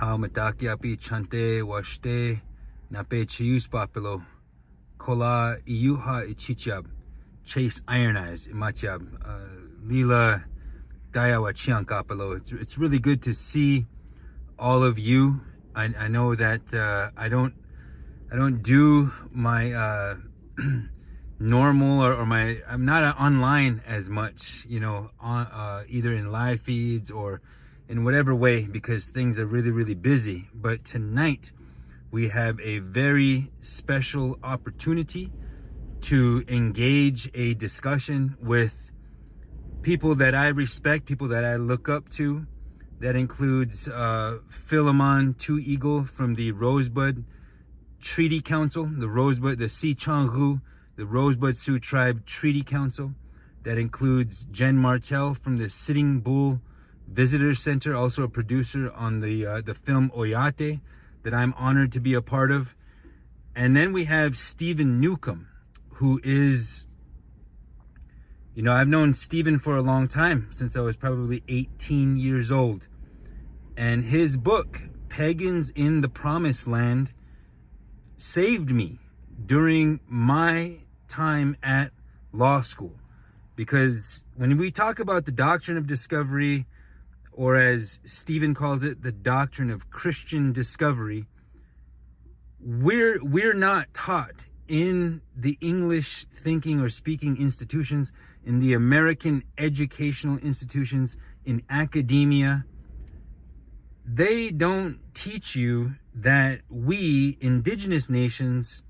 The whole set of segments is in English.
how matakiapi chante washte nape chius papilo kola iuha ichichab chase iron eyes imachab lila dayawa chiankapilo. It's really good to see all of you. I know that I don't do my normal or my, I'm not online as much, you know, on either in live feeds or in whatever way, because things are really busy. But tonight we have a very special opportunity to engage a discussion with people that I respect, people that I look up to. That includes Philemon Two Eagle from the Rosebud Treaty Council, the Sicangu, the Rosebud Sioux Tribe Treaty Council. That includes Jen Martel from the Sitting Bull Visitor Center, also a producer on the film Oyate that I'm honored to be a part of. And then we have Steven Newcomb, who is, you know, I've known Steven for a long time, since I was probably 18 years old. And his book, Pagans in the Promised Land, saved me during my time at law school. Because when we talk about the Doctrine of Discovery, or as Stephen calls it, the Doctrine of Christian Discovery, we're not taught in the English thinking or speaking institutions, in the American educational institutions, in academia. They don't teach you that we, indigenous nations,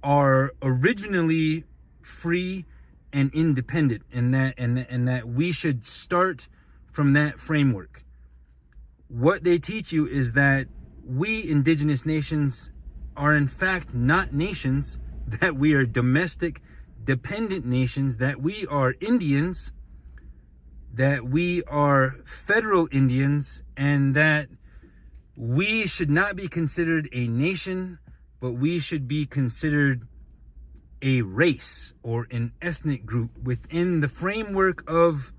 are originally free and independent, and that we should start from that framework. What they teach you is that we, indigenous nations, are in fact not nations, that we are domestic, dependent nations, that we are Indians, that we are federal Indians, and that we should not be considered a nation, but we should be considered a race or an ethnic group within the framework of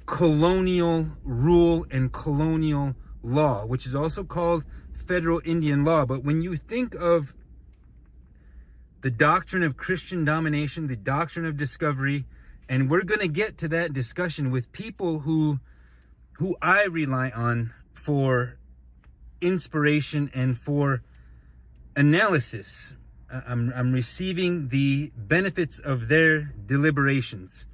colonial rule and colonial law, which is also called federal Indian law. But when you think of the doctrine of Christian domination, the doctrine of discovery, and we're going to get to that discussion with people who I rely on for inspiration and for analysis. I'm receiving the benefits of their deliberations.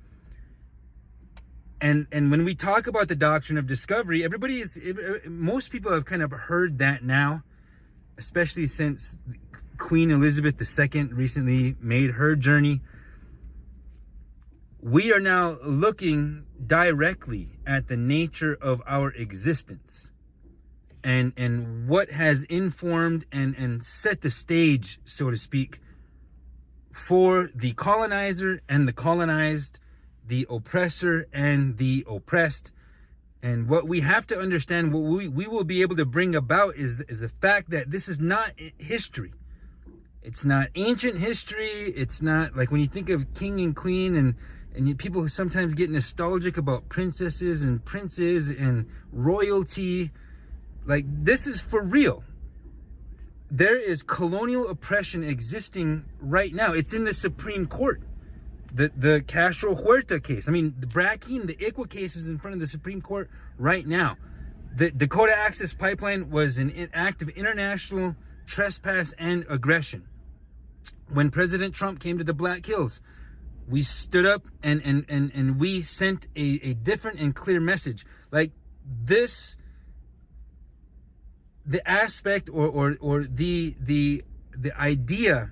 And when we talk about the doctrine of discovery, most people have kind of heard that now, especially since Queen Elizabeth II recently made her journey. We are now looking directly at the nature of our existence and what has informed and set the stage, so to speak, for the colonizer and the colonized, the oppressor and the oppressed. And what we have to understand, what we will be able to bring about is the fact that this is not history. It's not ancient history. It's not like when you think of king and queen and people who sometimes get nostalgic about princesses and princes and royalty. Like, this is for real. There is colonial oppression existing right now. It's in the Supreme Court. The Castro Huerta case. I mean, the Brackeen, the ICWA case is in front of the Supreme Court right now. The Dakota Access Pipeline was an act of international trespass and aggression. When President Trump came to the Black Hills, we stood up and we sent a different and clear message. Like this, the aspect or the idea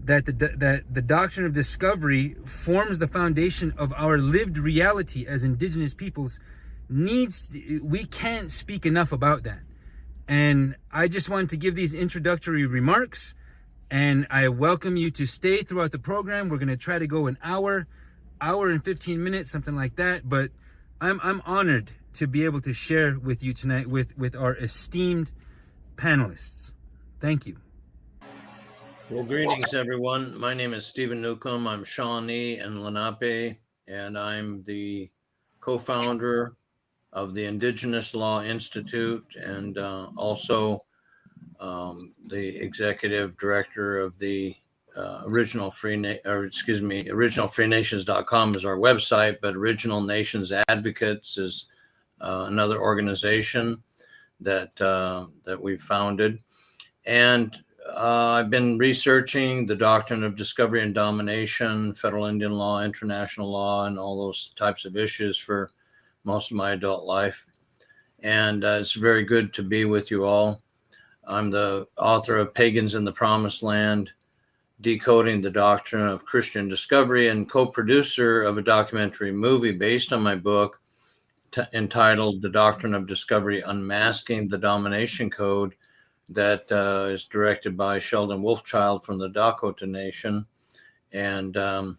that the doctrine of discovery forms the foundation of our lived reality as indigenous peoples we can't speak enough about that. And I just wanted to give these introductory remarks, and I welcome you to stay throughout the program. We're going to try to go an hour and 15 minutes, something like that. But I'm honored to be able to share with you tonight with our esteemed panelists. Thank you. Well, greetings, everyone. My name is Steven Newcomb. I'm Shawnee and Lenape, and I'm the co-founder of the Indigenous Law Institute, and also the executive director of the originalfreenations.com is our website, but Original Nations Advocates is another organization that we founded. And I've been researching the doctrine of discovery and domination, federal Indian law, international law, and all those types of issues for most of my adult life. And it's very good to be with you all. I'm the author of Pagans in the Promised Land, Decoding the Doctrine of Christian Discovery, and co-producer of a documentary movie based on my book entitled The Doctrine of Discovery, Unmasking the Domination Code, that is directed by Sheldon Wolfchild from the Dakota Nation. And well,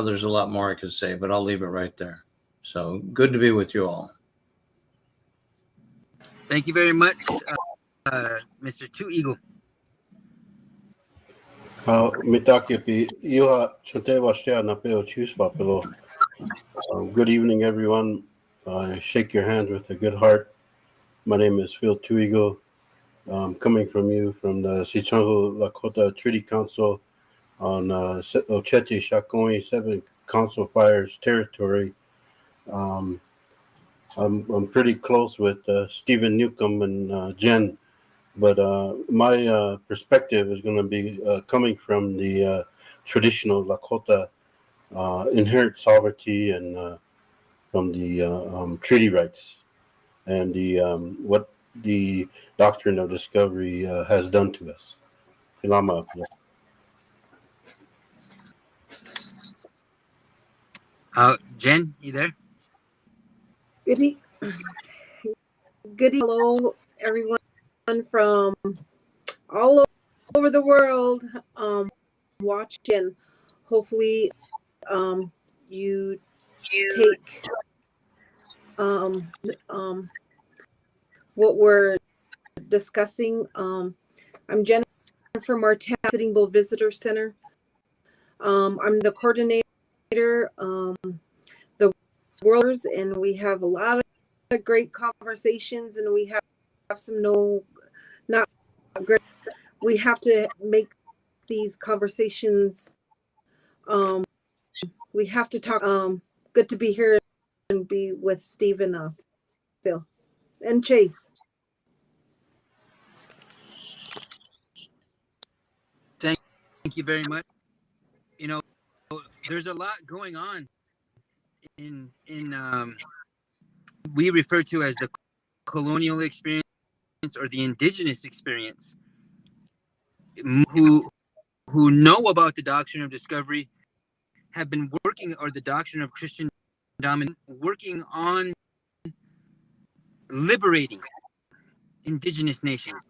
there's a lot more I could say, but I'll leave it right there. So good to be with you all. Thank you very much, Mr. Two Eagle. Good evening, everyone. I shake your hand with a good heart. My name is Phil Two Eagle. Coming from you from the Sicangu Lakota Treaty Council on Ochete Shawnee 7 Council Fires territory. I'm pretty close with Steven Newcomb and Jen, but my perspective is going to be coming from the traditional Lakota inherent sovereignty and from the treaty rights and the what the Doctrine of Discovery has done to us. Jen, you there? Hello, everyone from all over the world watching. Hopefully, you take what we're discussing. I'm Jennifer Martel, Sitting Bull Visitor Center. I'm the coordinator, the worlders, and we have a lot of great conversations, and we have some not great. We have to make these conversations. We have to talk. Good to be here and be with Stephen, Phil, and Chase. Thank you very much. You know, there's a lot going on in we refer to as the colonial experience or the indigenous experience, who know about the doctrine of discovery, have been working, or the doctrine of Christian dominance, working on liberating indigenous nations.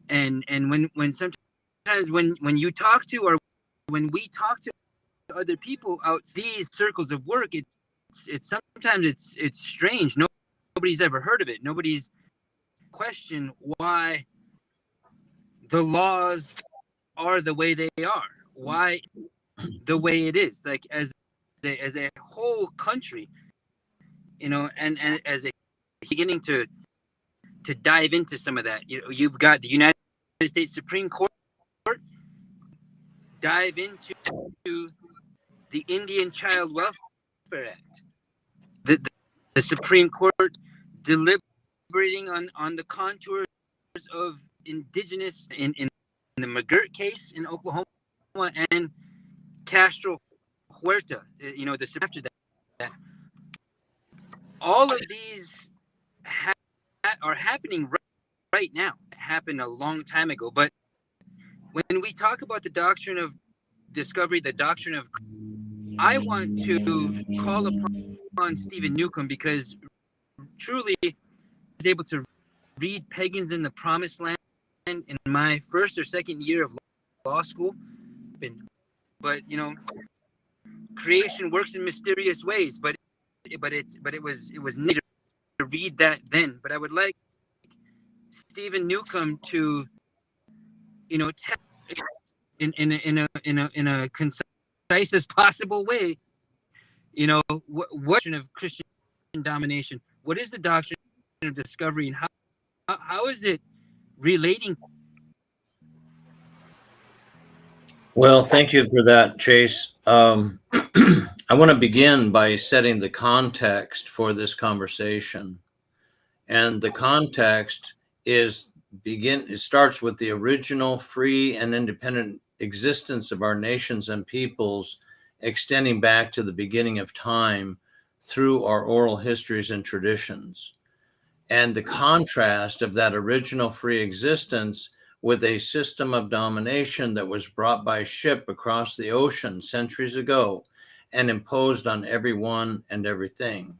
And when sometimes when you talk to, or when we talk to other people out these circles of work, it's sometimes it's strange. Nobody's ever heard of it. Nobody's questioned why the laws are the way they are, why the way it is, like as a whole country, you know, and as a beginning to dive into some of that. You know, you've got the United States Supreme Court dive into the Indian Child Welfare Act, the Supreme Court deliberating on the contours of indigenous in the McGirt case in Oklahoma, and Castro Huerta, you know, the after that. All of these are happening right now. It happened a long time ago, but when we talk about the doctrine of discovery, the doctrine of, I want to call upon Steven Newcomb, because truly I was able to read Pagans in the Promised Land in my first or second year of law school. But you know, creation works in mysterious ways. But it was neat to read that then. But I would like Steven Newcomb to, you know, in a concise as possible way, you know, what of Christian domination. What is the doctrine of discovery, and how is it relating? Well, thank you for that, Chase. I want to begin by setting the context for this conversation. And the context it starts with the original free and independent existence of our nations and peoples, extending back to the beginning of time through our oral histories and traditions. And the contrast of that original free existence with a system of domination that was brought by ship across the ocean centuries ago and imposed on everyone and everything.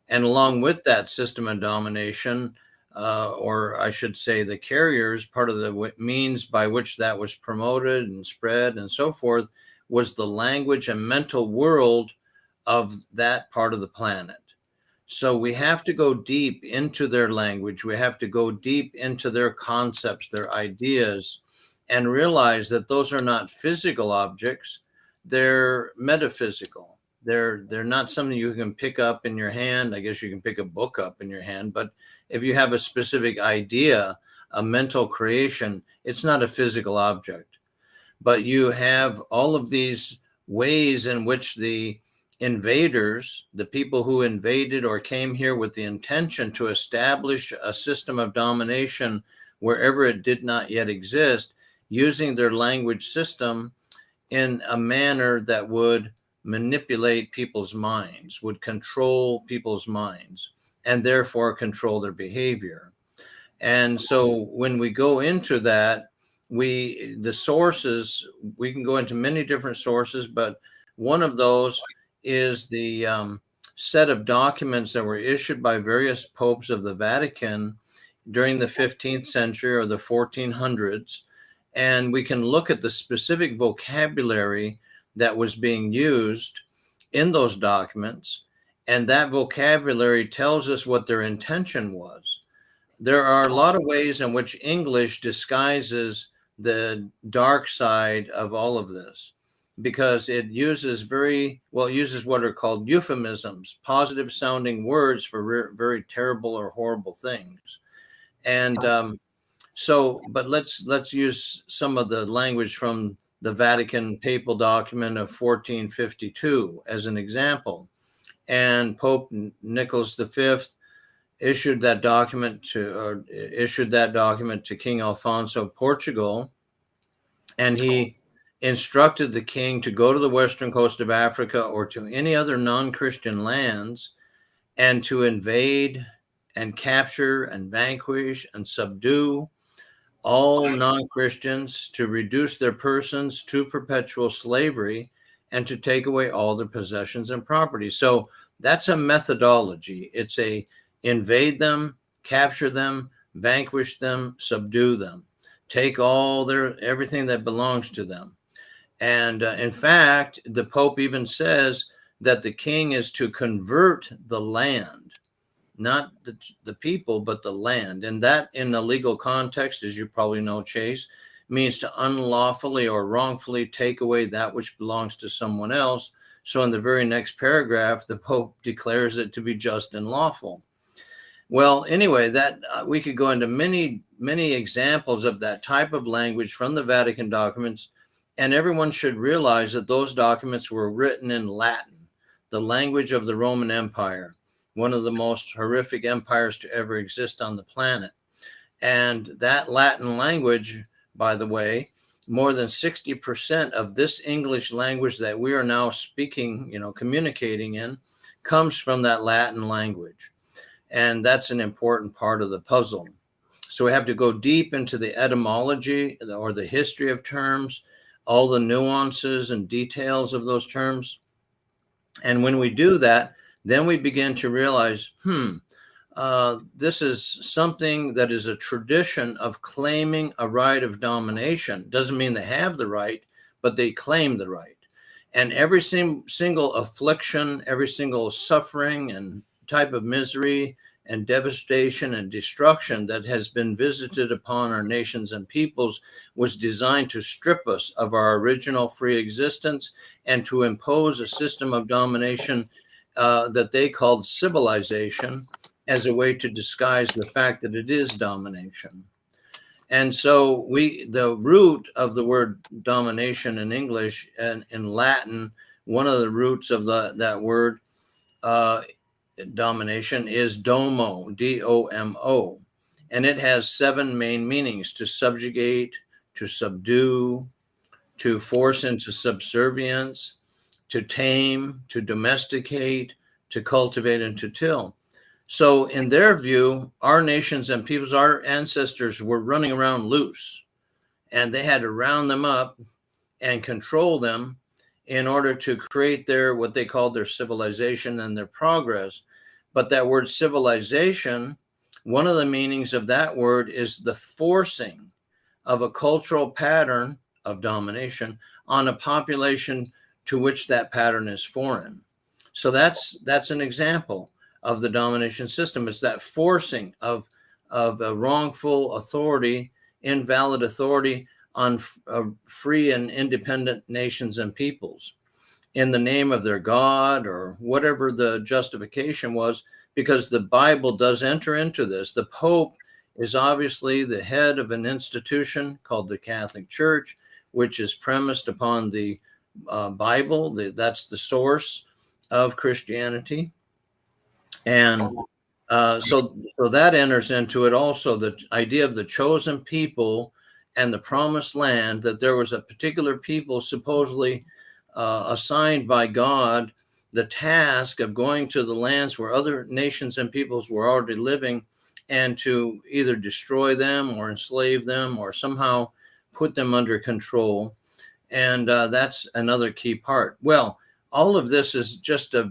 And along with that system of domination, or I should say the carriers, part of the means by which that was promoted and spread and so forth, was the language and mental world of that part of the planet. So we have to go deep into their language. We have to go deep into their concepts, their ideas, and realize that those are not physical objects. They're metaphysical. They're not something you can pick up in your hand. I guess you can pick a book up in your hand, but if you have a specific idea, a mental creation, it's not a physical object. But you have all of these ways in which the invaders, the people who invaded or came here with the intention to establish a system of domination wherever it did not yet exist, using their language system in a manner that would manipulate people's minds, would control people's minds, and therefore control their behavior. And so when we go into that, the sources, we can go into many different sources, but one of those is the set of documents that were issued by various popes of the Vatican during the 15th century or the 1400s. And we can look at the specific vocabulary that was being used in those documents. And that vocabulary tells us what their intention was. There are a lot of ways in which English disguises the dark side of all of this, because it uses what are called euphemisms, positive sounding words for very terrible or horrible things. And but let's use some of the language from the Vatican papal document of 1452 as an example. And Pope Nicholas V issued that document to King Alfonso of Portugal, and he instructed the king to go to the western coast of Africa or to any other non-Christian lands and to invade and capture and vanquish and subdue all non-Christians, to reduce their persons to perpetual slavery, and to take away all their possessions and property. So that's a methodology. It's a invade them, capture them, vanquish them, subdue them, take everything that belongs to them. And in fact, the Pope even says that the king is to convert the land, not the people, but the land. And that, in the legal context, as you probably know, Chase, means to unlawfully or wrongfully take away that which belongs to someone else. So in the very next paragraph, the Pope declares it to be just and lawful. Well, anyway, that we could go into many, many examples of that type of language from the Vatican documents. And everyone should realize that those documents were written in Latin, the language of the Roman Empire, one of the most horrific empires to ever exist on the planet. And that Latin language, by the way, more than 60% of this English language that we are now speaking, communicating in, comes from that Latin language. And that's an important part of the puzzle. So we have to go deep into the etymology or the history of terms, all the nuances and details of those terms. And when we do that, then we begin to realize, this is something that is a tradition of claiming a right of domination. Doesn't mean they have the right, but they claim the right. And every single affliction, every single suffering and type of misery and devastation and destruction that has been visited upon our nations and peoples was designed to strip us of our original free existence and to impose a system of domination that they called civilization as a way to disguise the fact that it is domination. And so the root of the word domination in English and in Latin, one of the roots of that word domination is domo, D-O-M-O. And it has 7 main meanings: to subjugate, to subdue, to force into subservience, to tame, to domesticate, to cultivate, and to till. So in their view, our nations and peoples, our ancestors were running around loose, and they had to round them up and control them in order to create what they called their civilization and their progress. But that word civilization, one of the meanings of that word is the forcing of a cultural pattern of domination on a population to which that pattern is foreign. So that's an example of the domination system. It's that forcing of a wrongful authority, invalid authority on free and independent nations and peoples in the name of their God or whatever the justification was, because the Bible does enter into this. The Pope is obviously the head of an institution called the Catholic Church, which is premised upon the Bible. That's the source of Christianity. And so that enters into it also, the idea of the chosen people and the promised land, that there was a particular people supposedly assigned by God the task of going to the lands where other nations and peoples were already living, and to either destroy them or enslave them or somehow put them under control. And that's another key part. Well, all of this is just a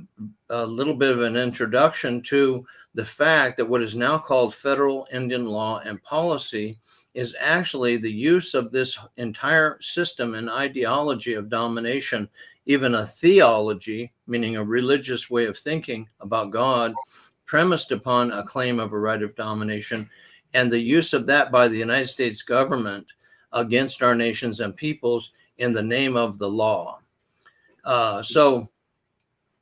little bit of an introduction to the fact that what is now called federal Indian law and policy is actually the use of this entire system and ideology of domination, even a theology, meaning a religious way of thinking about God, premised upon a claim of a right of domination, and the use of that by the United States government against our nations and peoples in the name of the law. So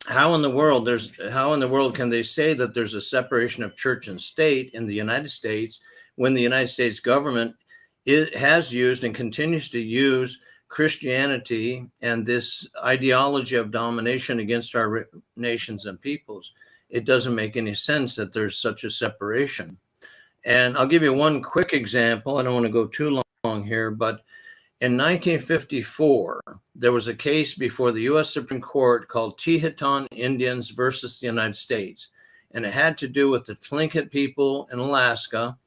how in the world can they say that there's a separation of church and state in the United States when the United States government has used and continues to use Christianity and this ideology of domination against our nations and peoples? It doesn't make any sense that there's such a separation. And I'll give you one quick example. I don't want to go too long here, but in 1954, there was a case before the U.S. Supreme Court called Tihetan Indians versus the United States. And it had to do with the Tlingit people in Alaska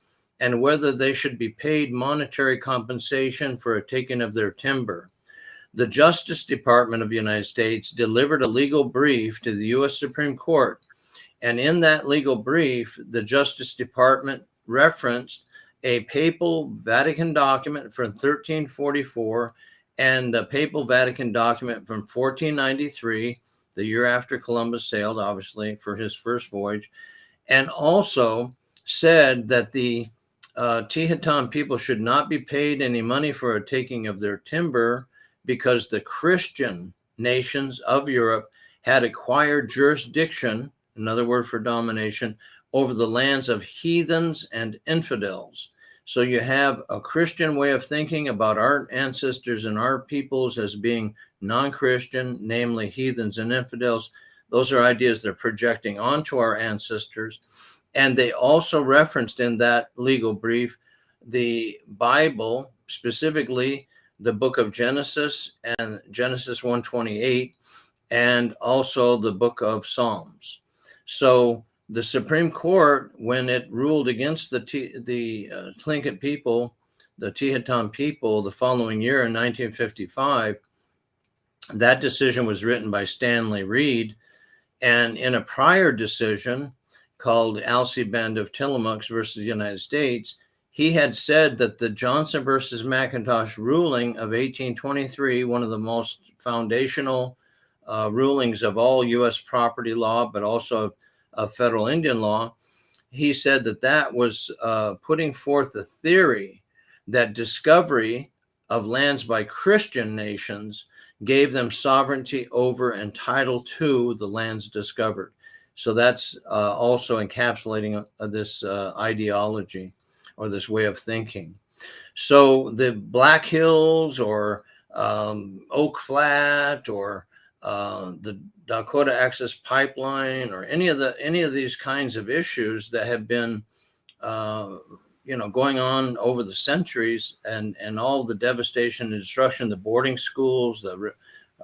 and whether they should be paid monetary compensation for a taking of their timber. The Justice Department of the United States delivered a legal brief to the U.S. Supreme Court. And in that legal brief, the Justice Department referenced a papal Vatican document from 1344 and the papal Vatican document from 1493, the year after Columbus sailed, obviously, for his first voyage, and also said that the Tihetan people should not be paid any money for a taking of their timber because the Christian nations of Europe had acquired jurisdiction, another word for domination, over the lands of heathens and infidels. So you have a Christian way of thinking about our ancestors and our peoples as being non-Christian, namely heathens and infidels. Those are ideas they're projecting onto our ancestors. And they also referenced in that legal brief the Bible, specifically the book of Genesis and Genesis 1:28, and also the book of Psalms. So the Supreme Court, when it ruled against the Tlingit people, the Tihetan people, the following year in 1955, that decision was written by Stanley Reed. And in a prior decision called Alcee Band of Tillamook versus the United States, he had said that the Johnson versus Macintosh ruling of 1823, one of the most foundational rulings of all U.S. property law, but also of federal Indian law, he said that that was putting forth the theory that discovery of lands by Christian nations gave them sovereignty over and title to the lands discovered. So that's also encapsulating this ideology or this way of thinking. So the Black Hills or Oak Flat or the Dakota Access Pipeline or any of these kinds of issues that have been going on over the centuries, and all the devastation and destruction, the boarding schools,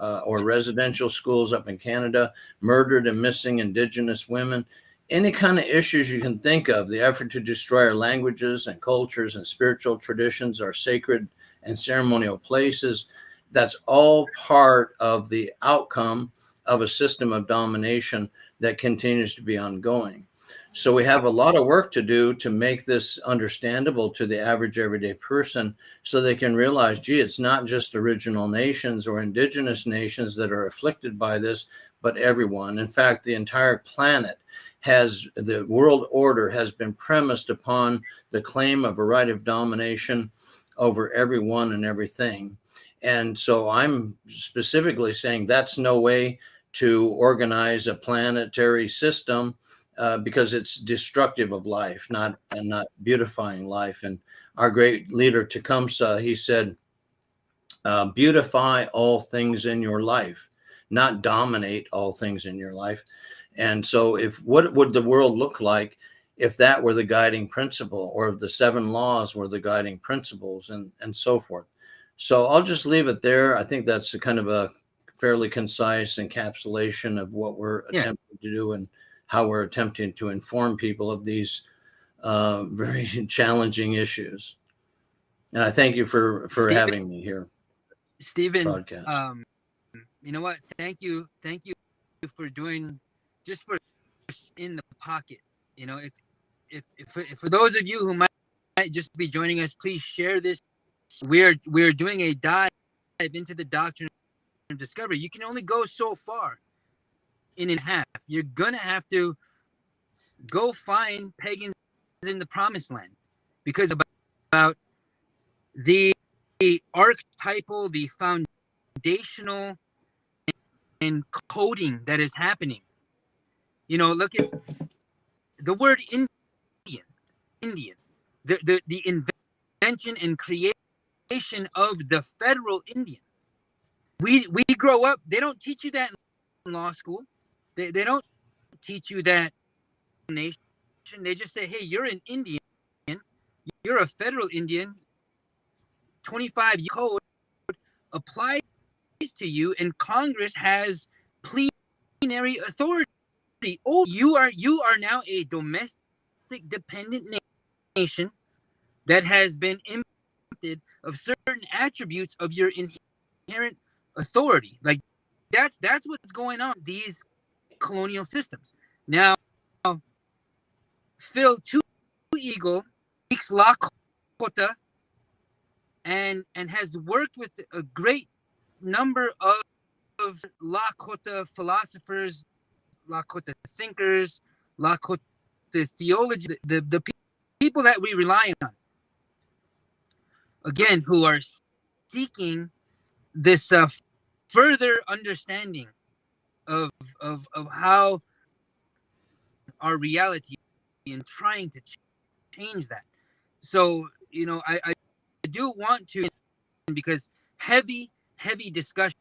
or residential schools up in Canada, murdered and missing Indigenous women, any kind of issues you can think of, the effort to destroy our languages and cultures and spiritual traditions, our sacred and ceremonial places, that's all part of the outcome of a system of domination that continues to be ongoing. So we have a lot of work to do to make this understandable to the average everyday person so they can realize, gee, it's not just original nations or indigenous nations that are afflicted by this, but everyone. In fact, the entire planet the world order has been premised upon the claim of a right of domination over everyone and everything. And so I'm specifically saying that's no way to organize a planetary system, because it's destructive of life, not beautifying life. And our great leader Tecumseh, he said, beautify all things in your life, not dominate all things in your life. And so what would the world look like if that were the guiding principle, or if the 7 laws were the guiding principles, and so forth. So I'll just leave it there. I think that's a kind of a fairly concise encapsulation of what we're attempting to do and how we're attempting to inform people of these very challenging issues. And I thank you for having me here. Steven, you know what? Thank you for doing just for in the pocket. You know, if for those of you who might just be joining us, please share this. We're doing a dive into the Doctrine of Discovery. You can only go so far in and a half. You're gonna have to go find pagans in the Promised Land, because about the archetypal, the foundational and coding that is happening. You know, look at the word Indian, the invention and creation of the federal Indian. We grow up, they don't teach you that in law school. They don't teach you that in nation. They just say, hey, you're an Indian, you're a federal Indian, 25 code applies to you, and Congress has plenary authority. Oh, you are now a domestic dependent nation that has been impacted of certain attributes of your inherent authority. Like that's what's going on, these colonial systems. Now, Phil Two Eagle speaks Lakota and has worked with a great number of Lakota philosophers, Lakota thinkers, Lakota theology, the people that we rely on, again, who are seeking this further understanding of how our reality, and trying to change that. So, you know, I do want to, because heavy discussion,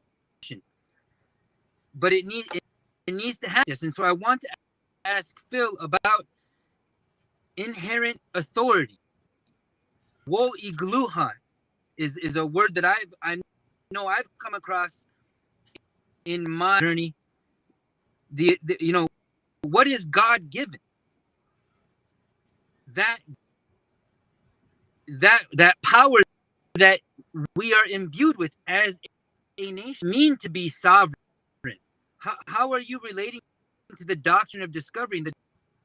but it needs to have this. And so I want to ask Phil about inherent authority. Wo igluhan is a word that I know I've come across in my journey. The you know, what is God given? That power that we are imbued with as a nation mean to be sovereign. How are you relating to the Doctrine of Discovery and the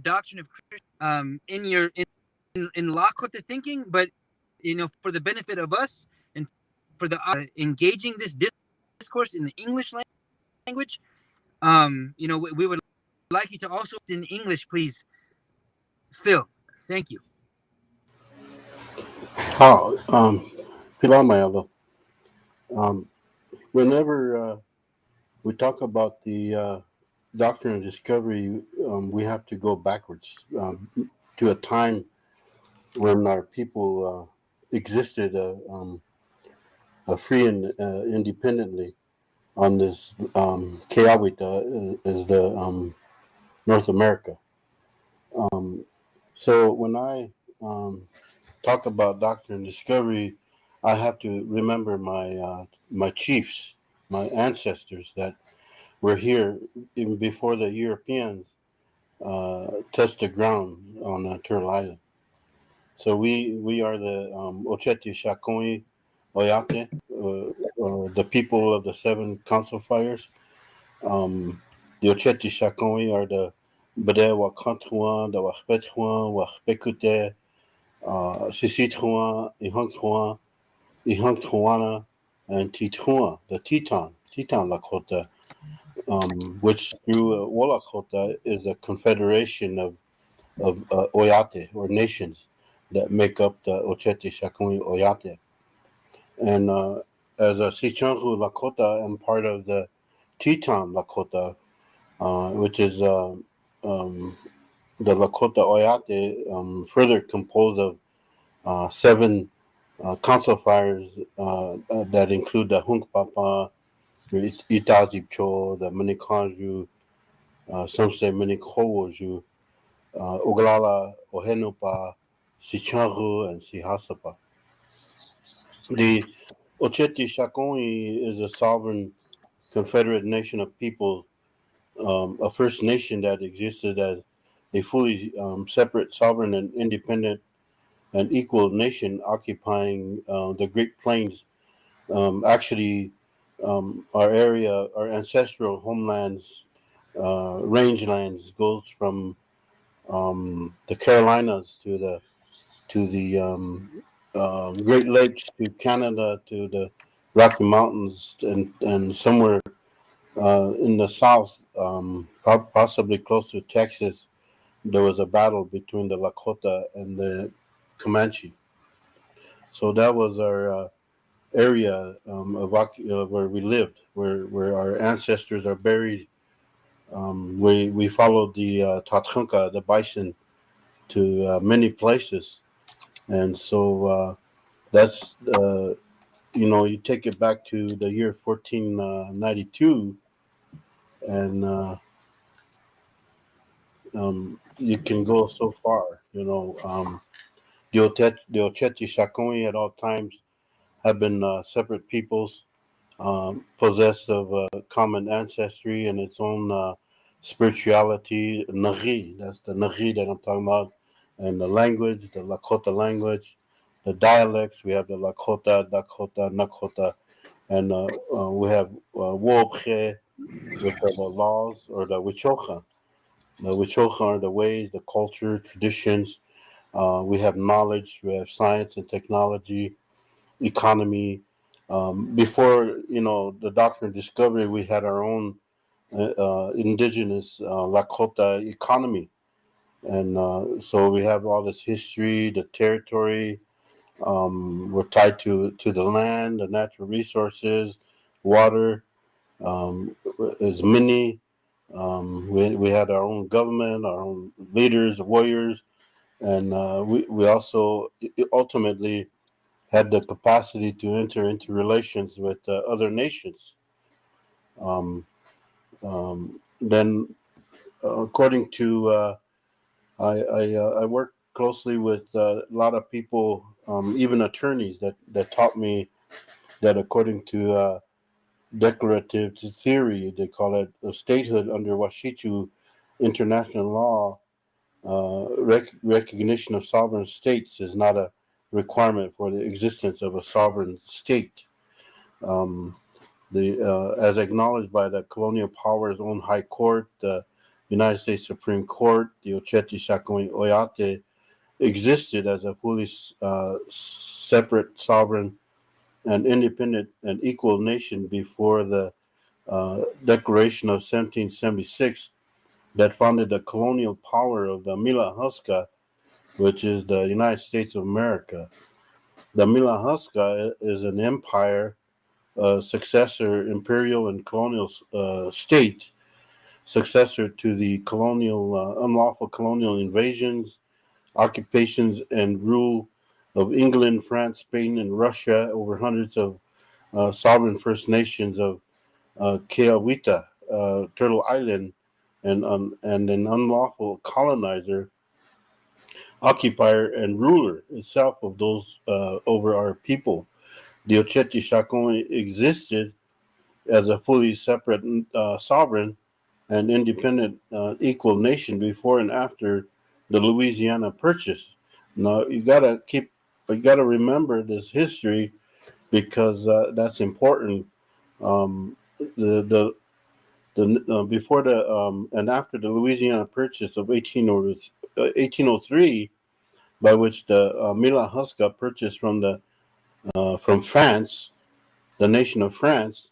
Doctrine of Christian in Lakota thinking, but you know, for the benefit of us and for the engaging this discourse in the English language, you know, we would like you to also in English, please, Phil. Thank you. How, Pilar Mayalo. whenever we talk about the Doctrine of Discovery, we have to go backwards to a time when our people existed free and independently on this Keawita is the North America. So when I talk about Doctrine of Discovery, I have to remember my chiefs, my ancestors that were here even before the Europeans touched the ground on Turtle Island. So we are the Ocheti Shakoi Oyate, the people of the seven council fires. The Ocheti Shakoi are the Bede wa Kantruan, the Wachpetruan, Wachpekute, Sisitruan, Ihangtruana, and Titrua, the Titan Lakota, which through Wolakota is a confederation of Oyate or nations that make up the Ocheti Shakoi Oyate. And as a Sicangu Lakota, I'm part of the Tihetan Lakota, which is the Lakota Oyate, further composed of seven council fires that include the Hunkpapa, Itazipcho, the Manikanju, some say Manikowoju, Oglala, Ohenupa, Sichangu, and Sihasapa. The Ocheti Shakoi is a sovereign confederate nation of people, a First Nation that existed as a fully separate, sovereign, and independent and equal nation occupying the Great Plains. Actually, our area, our ancestral homelands, rangelands, goes from the Carolinas to the Great Lakes to Canada to the Rocky Mountains and somewhere in the south, possibly close to Texas, there was a battle between the Lakota and the Comanche. So that was our area where we lived, where our ancestors are buried. We followed the Tatanka, the bison, to many places, and so that's you take it back to the year 1492, and you can go so far. The Ocheti Shakoi at all times have been separate peoples, possessed of a common ancestry and its own spirituality. Nagi, that's the Nagi that I'm talking about, and the language, the Lakota language, the dialects. We have the Lakota, Dakota, Nakota, and we have Wobche, which are the laws, or the Wichocha. The Wichocha are the ways, the culture, traditions. We have knowledge, we have science and technology, economy. Before the Doctrine of Discovery, we had our own indigenous Lakota economy, and so we have all this history, the territory. We're tied to the land, the natural resources, water. Is many. We had our own government, our own leaders, warriors, and we also ultimately had the capacity to enter into relations with other nations. Then, according to, I work closely with a lot of people, even attorneys that taught me that according to declarative theory, they call it a statehood under Washichu international law. Recognition of sovereign states is not a requirement for the existence of a sovereign state. As acknowledged by the colonial power's own high court, the United States Supreme Court, the Ocheti Shakoi Oyate existed as a fully separate, sovereign, and independent and equal nation before the Declaration of 1776 that founded the colonial power of the Mila Huska, which is the United States of America. The Mila Huska is an empire successor, imperial and colonial state, successor to the colonial, unlawful colonial invasions, occupations, and rule of England, France, Spain, and Russia over hundreds of sovereign First Nations of Keawita, Turtle Island, and an unlawful colonizer, occupier, and ruler itself of those over our people. The Ocheti Shakon existed as a fully separate sovereign and independent equal nation before and after the Louisiana Purchase. Now you gotta remember this history because that's important. The before the and after the Louisiana Purchase of 1803, by which the Mila Huska purchased from France, the nation of France,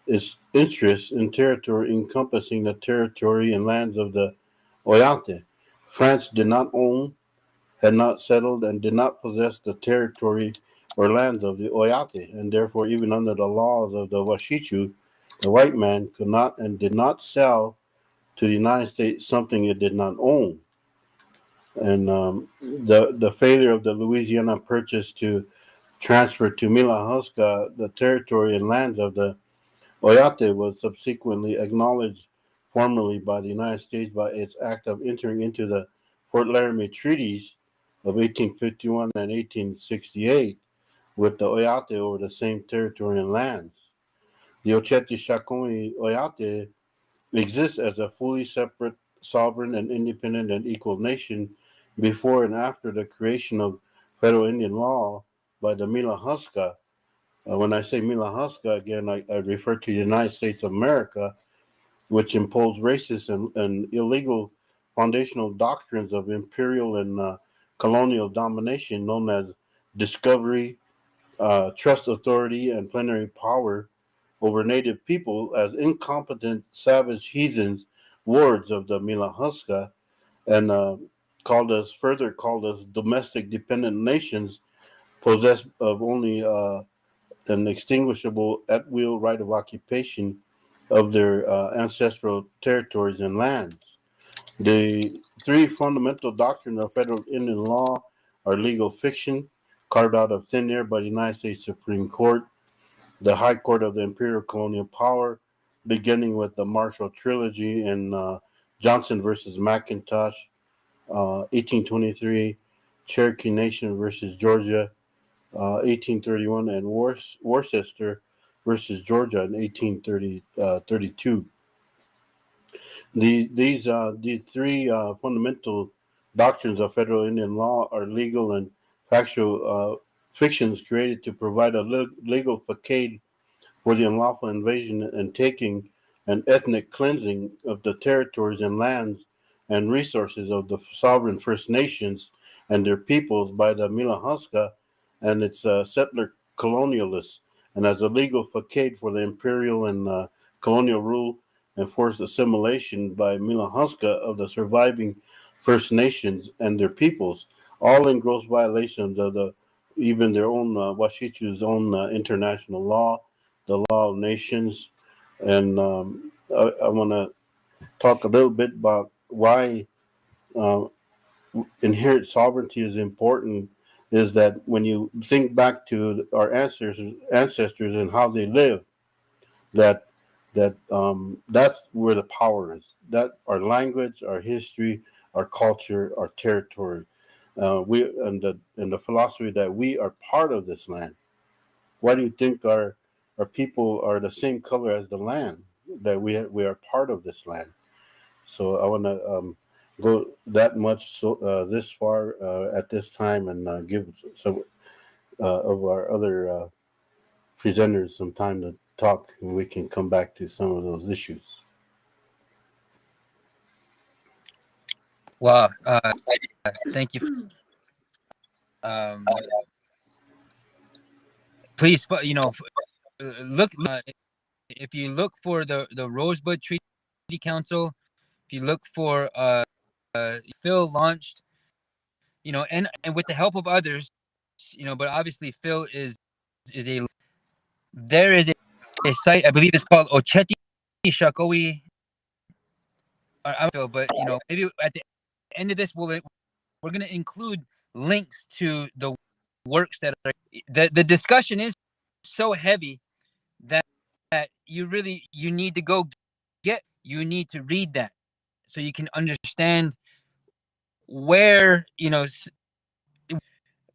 its interest in territory encompassing the territory and lands of the Oyate. France did not own, had not settled, and did not possess the territory or lands of the Oyate, and therefore, even under the laws of the Washichu, the white man could not and did not sell to the United States something it did not own. And the failure of the Louisiana Purchase to transfer to Mila Huska the territory and lands of the Oyate was subsequently acknowledged formally by the United States by its act of entering into the Fort Laramie Treaties of 1851 and 1868 with the Oyate over the same territory and lands. The Ocheti Shakoni Oyate exists as a fully separate, sovereign, and independent and equal nation before and after the creation of federal Indian law by the Mila Huska. When I say Mila Huska, again, I refer to the United States of America, which imposed racist and illegal foundational doctrines of imperial and colonial domination known as discovery, trust authority, and plenary power over native people as incompetent, savage heathens, wards of the Mila Huska, and called us domestic dependent nations possessed of only an extinguishable at-will right of occupation of their ancestral territories and lands. The three fundamental doctrines of federal Indian law are legal fiction, carved out of thin air by the United States Supreme Court, the High Court of the Imperial Colonial Power, beginning with the Marshall Trilogy in Johnson versus Macintosh, 1823, Cherokee Nation versus Georgia, 1831, and Worcester versus Georgia in 1832. These three fundamental doctrines of federal Indian law are legal and factual fictions created to provide a legal facade for the unlawful invasion and taking and ethnic cleansing of the territories and lands and resources of the sovereign First Nations and their peoples by the Mila Huska and its settler colonialists, and as a legal facade for the imperial and colonial rule and forced assimilation by Mila Huska of the surviving First Nations and their peoples, all in gross violations of even their own Washichu's own international law, the law of nations. And I want to talk a little bit about why inherent sovereignty is important. Is that when you think back to our ancestors and how they lived, that's where the power is. That our language, our history, our culture, our territory, we and the philosophy that we are part of this land. Why do you think our people are the same color as the land? That we are part of this land. So I want to go that much this far at this time and give some of our other presenters some time to talk, and we can come back to some of those issues. Wow. Thank you. Please, look. If you look for the Rosebud Treaty Council, if you look for Phil launched, and with the help of others, but obviously Phil is there is a site, I believe it's called Ocheti Shakowi. I don't know, but maybe at the end of this, we're going to include links to the works that are. The discussion is so heavy that you need to go you need to read that so you can understand where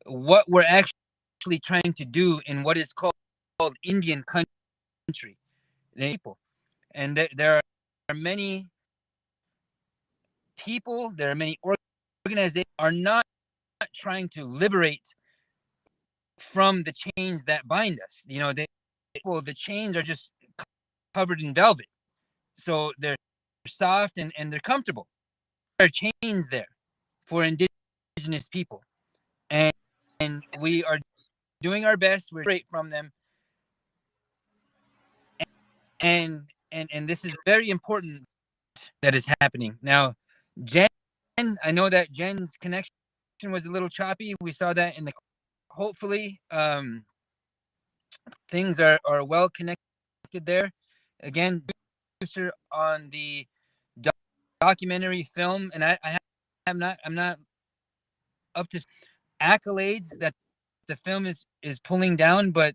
what we're actually trying to do in what is called Indian country, people, and there are many people, there are many organizations are not trying to liberate from the chains that bind us. The chains are just covered in velvet, so they're soft and they're comfortable. There are chains there for indigenous people, and we are doing our best. We're straight from them, and this is very important that is happening now. Jen, I know that Jen's connection was a little choppy. We saw that in the. Hopefully, things are well connected there. Again, producer on the documentary film, and I'm not up to accolades that the film is pulling down, but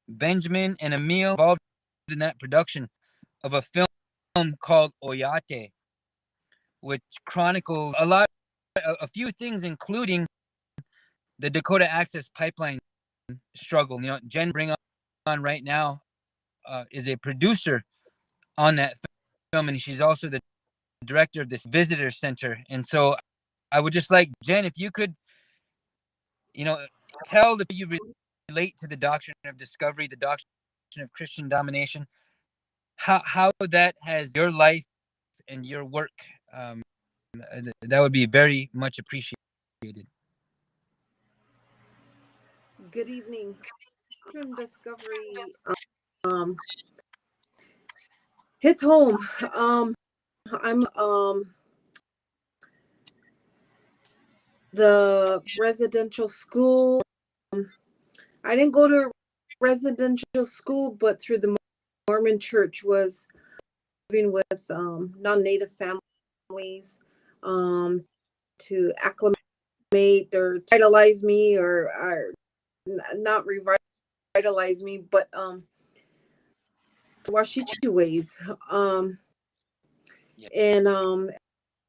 Benjamin and Emil involved in that production of a film called Oyate, which chronicles a few things, including the Dakota Access Pipeline struggle. Jen bring on right now is a producer on that film, and she's also the director of this visitor center. And so I would just like, Jen, if you could, tell the people you relate to the Doctrine of Discovery, the Doctrine of Christian Domination, how that has your life and your work. That would be very much appreciated. Good evening. Doctrine of Discovery hits home. I'm the residential school. I didn't go to residential school, but through the Mormon church was living with non-native families to acclimate or revitalize me or not revitalize me, but Washichu ways. And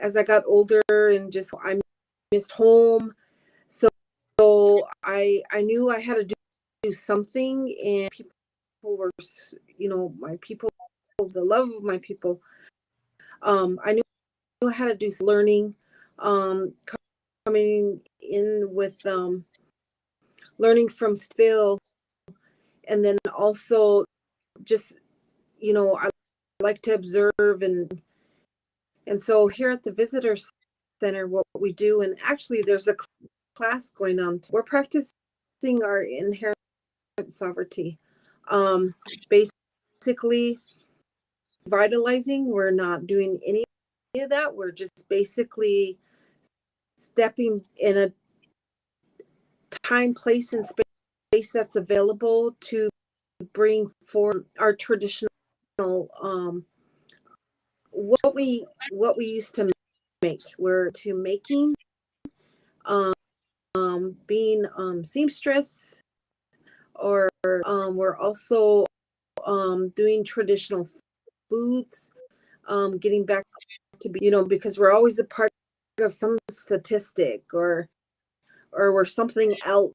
as I got older and just I missed home, so I knew I had to do something, and people were, my people, the love of my people. I knew I had to do learning, coming in with learning from Phil, and then also just I like to observe, and so here at the Visitor Center, what we do, and actually there's a class going on. We're practicing our inherent sovereignty. Basically vitalizing, we're not doing any of that. We're just basically stepping in a time, place, and space that's available to bring forward our traditional what we used to make. We're to making being seamstress, or we're also doing traditional foods, getting back to be, because we're always a part of some statistic or we're something else.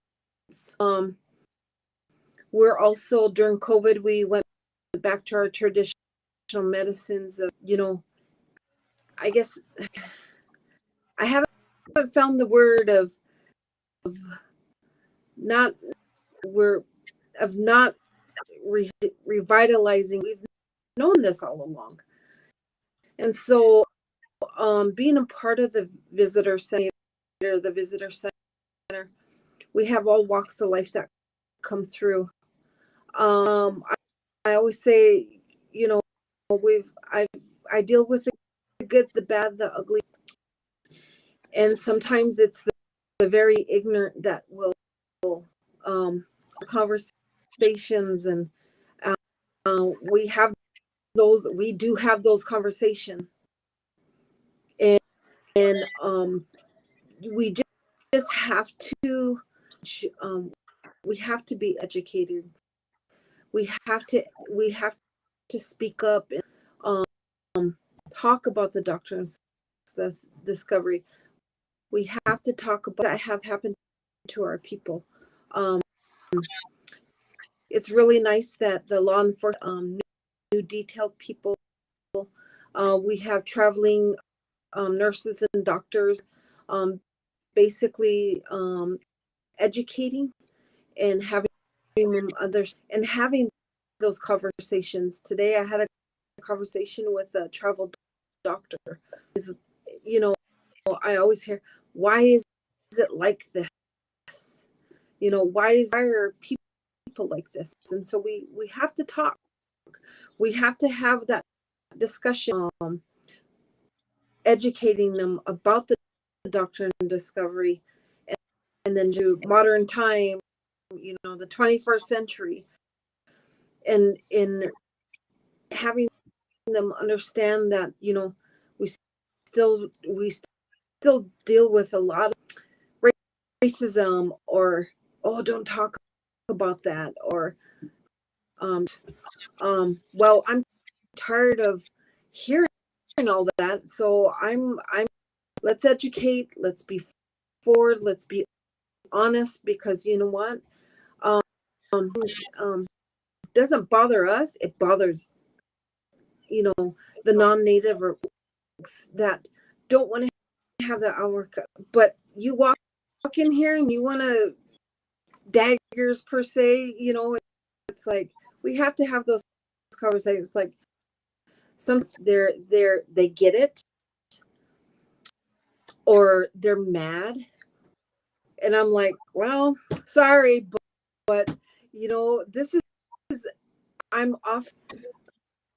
We're also, during COVID, we went back to our traditional medicines of, I guess I haven't found the word of not revitalizing. We've known this all along. And so being a part of the visitor center, we have all walks of life that come through. I always say, I deal with the good, the bad, the ugly, and sometimes it's the very ignorant that will conversations and we have those, we do have those conversations, and we just have to, we have to be educated. We have to speak up and talk about the Doctrine of Discovery. We have to talk about that have happened to our people. It's really nice that the law enforcement, new detailed people, we have traveling nurses and doctors, basically educating and having them others and having those conversations. Today I had a conversation with a travel doctor. You know, I always hear, why is it like this? You know, why are people like this? And so we have to talk. We have to have that discussion, educating them about the Doctrine of Discovery, and then do modern time, you know, the 21st century, and in having them understand that, you know, we still deal with a lot of racism, or, oh, don't talk about that, or well, I'm tired of hearing all that, so I'm let's educate, let's be forward, let's be honest, because you know what, doesn't bother us, it bothers, you know, the non-native or that don't want to have the hour cut. But you walk in here and you want to daggers per se, you know, it's like we have to have those conversations. Like some they get it, or they're mad, and I'm like, well, sorry, but you know, this is, I'm off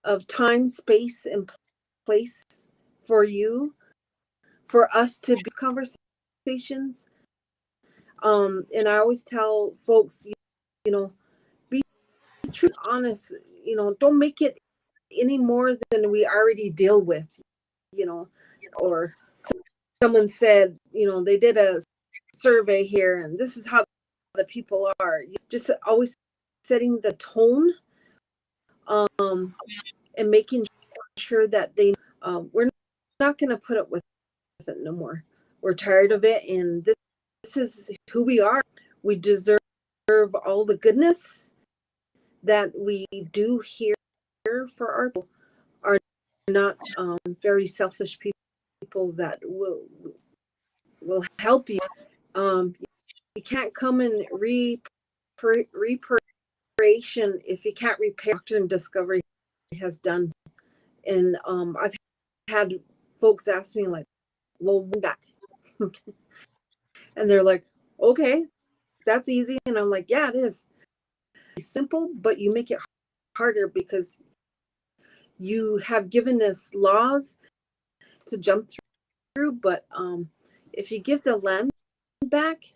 of time, space, and place for you, for us to be conversations. And I always tell folks, you know, be true, honest, you know, don't make it any more than we already deal with, you know. Or someone said, you know, they did a survey here and this is how the people are. Just always setting the tone, and making sure that they, we're not going to put up with it no more. We're tired of it, and this is who we are. We deserve all the goodness that we do here for our people. Are not very selfish people that will help you. You can't come and reparation if you can't repair Doctrine of Discovery has done. And I've had folks ask me like, well, back. And they're like, okay, that's easy. And I'm like, yeah, it is. It's simple, but you make it harder because you have given us laws to jump through. But if you give the land back,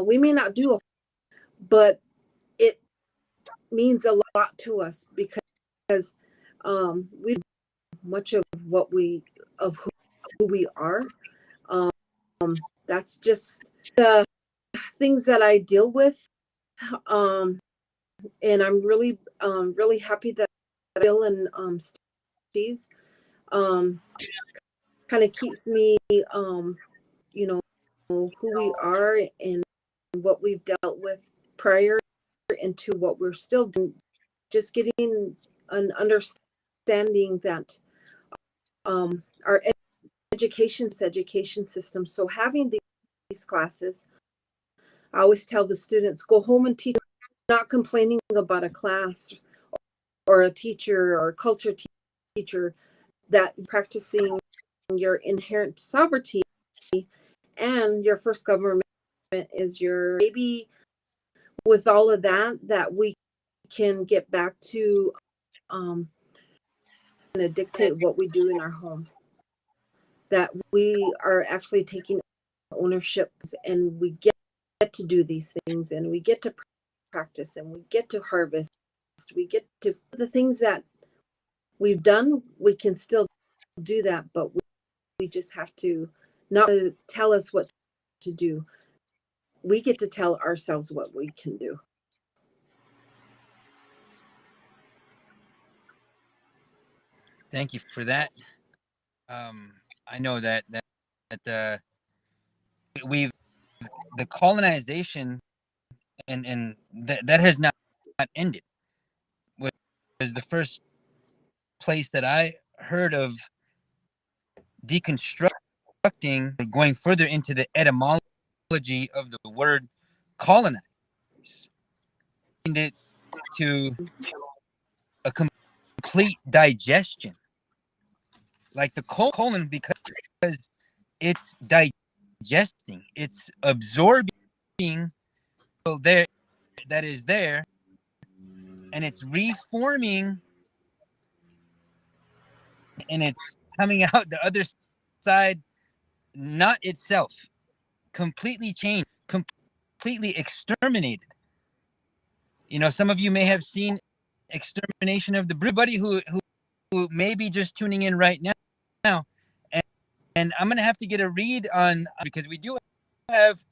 we may not do it, but it means a lot to us because we do much of what we, of who we are. That's just the things that I deal with. And I'm really happy that Bill and Steve kind of keeps me, you know, who we are and what we've dealt with prior into what we're still doing. Just getting an understanding that our education system. So having these classes, I always tell the students, go home and teach, not complaining about a class or a teacher or a culture teacher, that practicing your inherent sovereignty, and your first government is your baby. With all of that we can get back to dictate what we do in our home, that we are actually taking ownership, and we get to do these things, and we get to practice, and we get to harvest, We get to the things that we've done, we can still do that, but we just have to not tell us what to do. We get to tell ourselves what we can do. Thank you for that. I know that we've the colonization and that has not ended. Was the first place that I heard of deconstructing, going further into the etymology of the word colonize, it to a complete digestion, like the colon, because it's digesting, it's absorbing there that is there, and it's reforming, and it's coming out the other side, not itself, completely changed, completely exterminated. You know, some of you may have seen Extermination of the Brood. Everybody who may be just tuning in right now, and I'm gonna have to get a read on, because we do have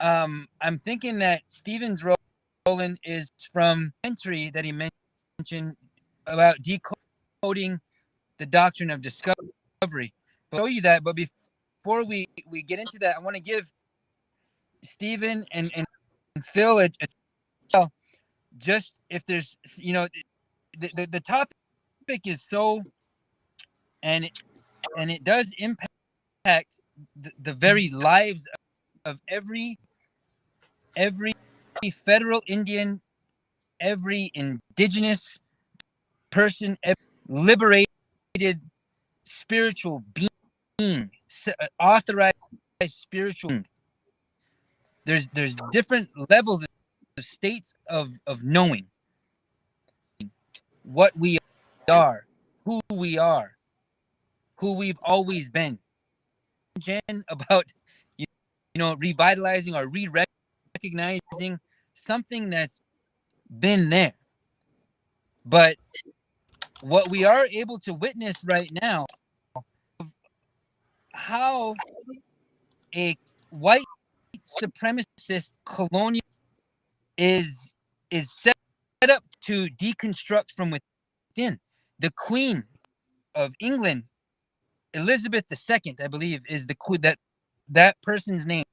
I'm thinking that Steven's Roland is from entry that he mentioned about decoding the Doctrine of Discovery. I'll show you that, but before we get into that, I want to give Steven and Phil a just, if there's, you know, the topic is so, and it does impact the very lives of every federal Indian, every indigenous person, every liberated spiritual being, authorized spiritual being. There's different levels of states of knowing what we are, who we are, who we've always been. Jen, about you know, revitalizing or re-recognizing something that's been there. But what we are able to witness right now, how a white supremacist colonial is set up to deconstruct from within. The Queen of England, Elizabeth II, I believe, is the queen, that person's name.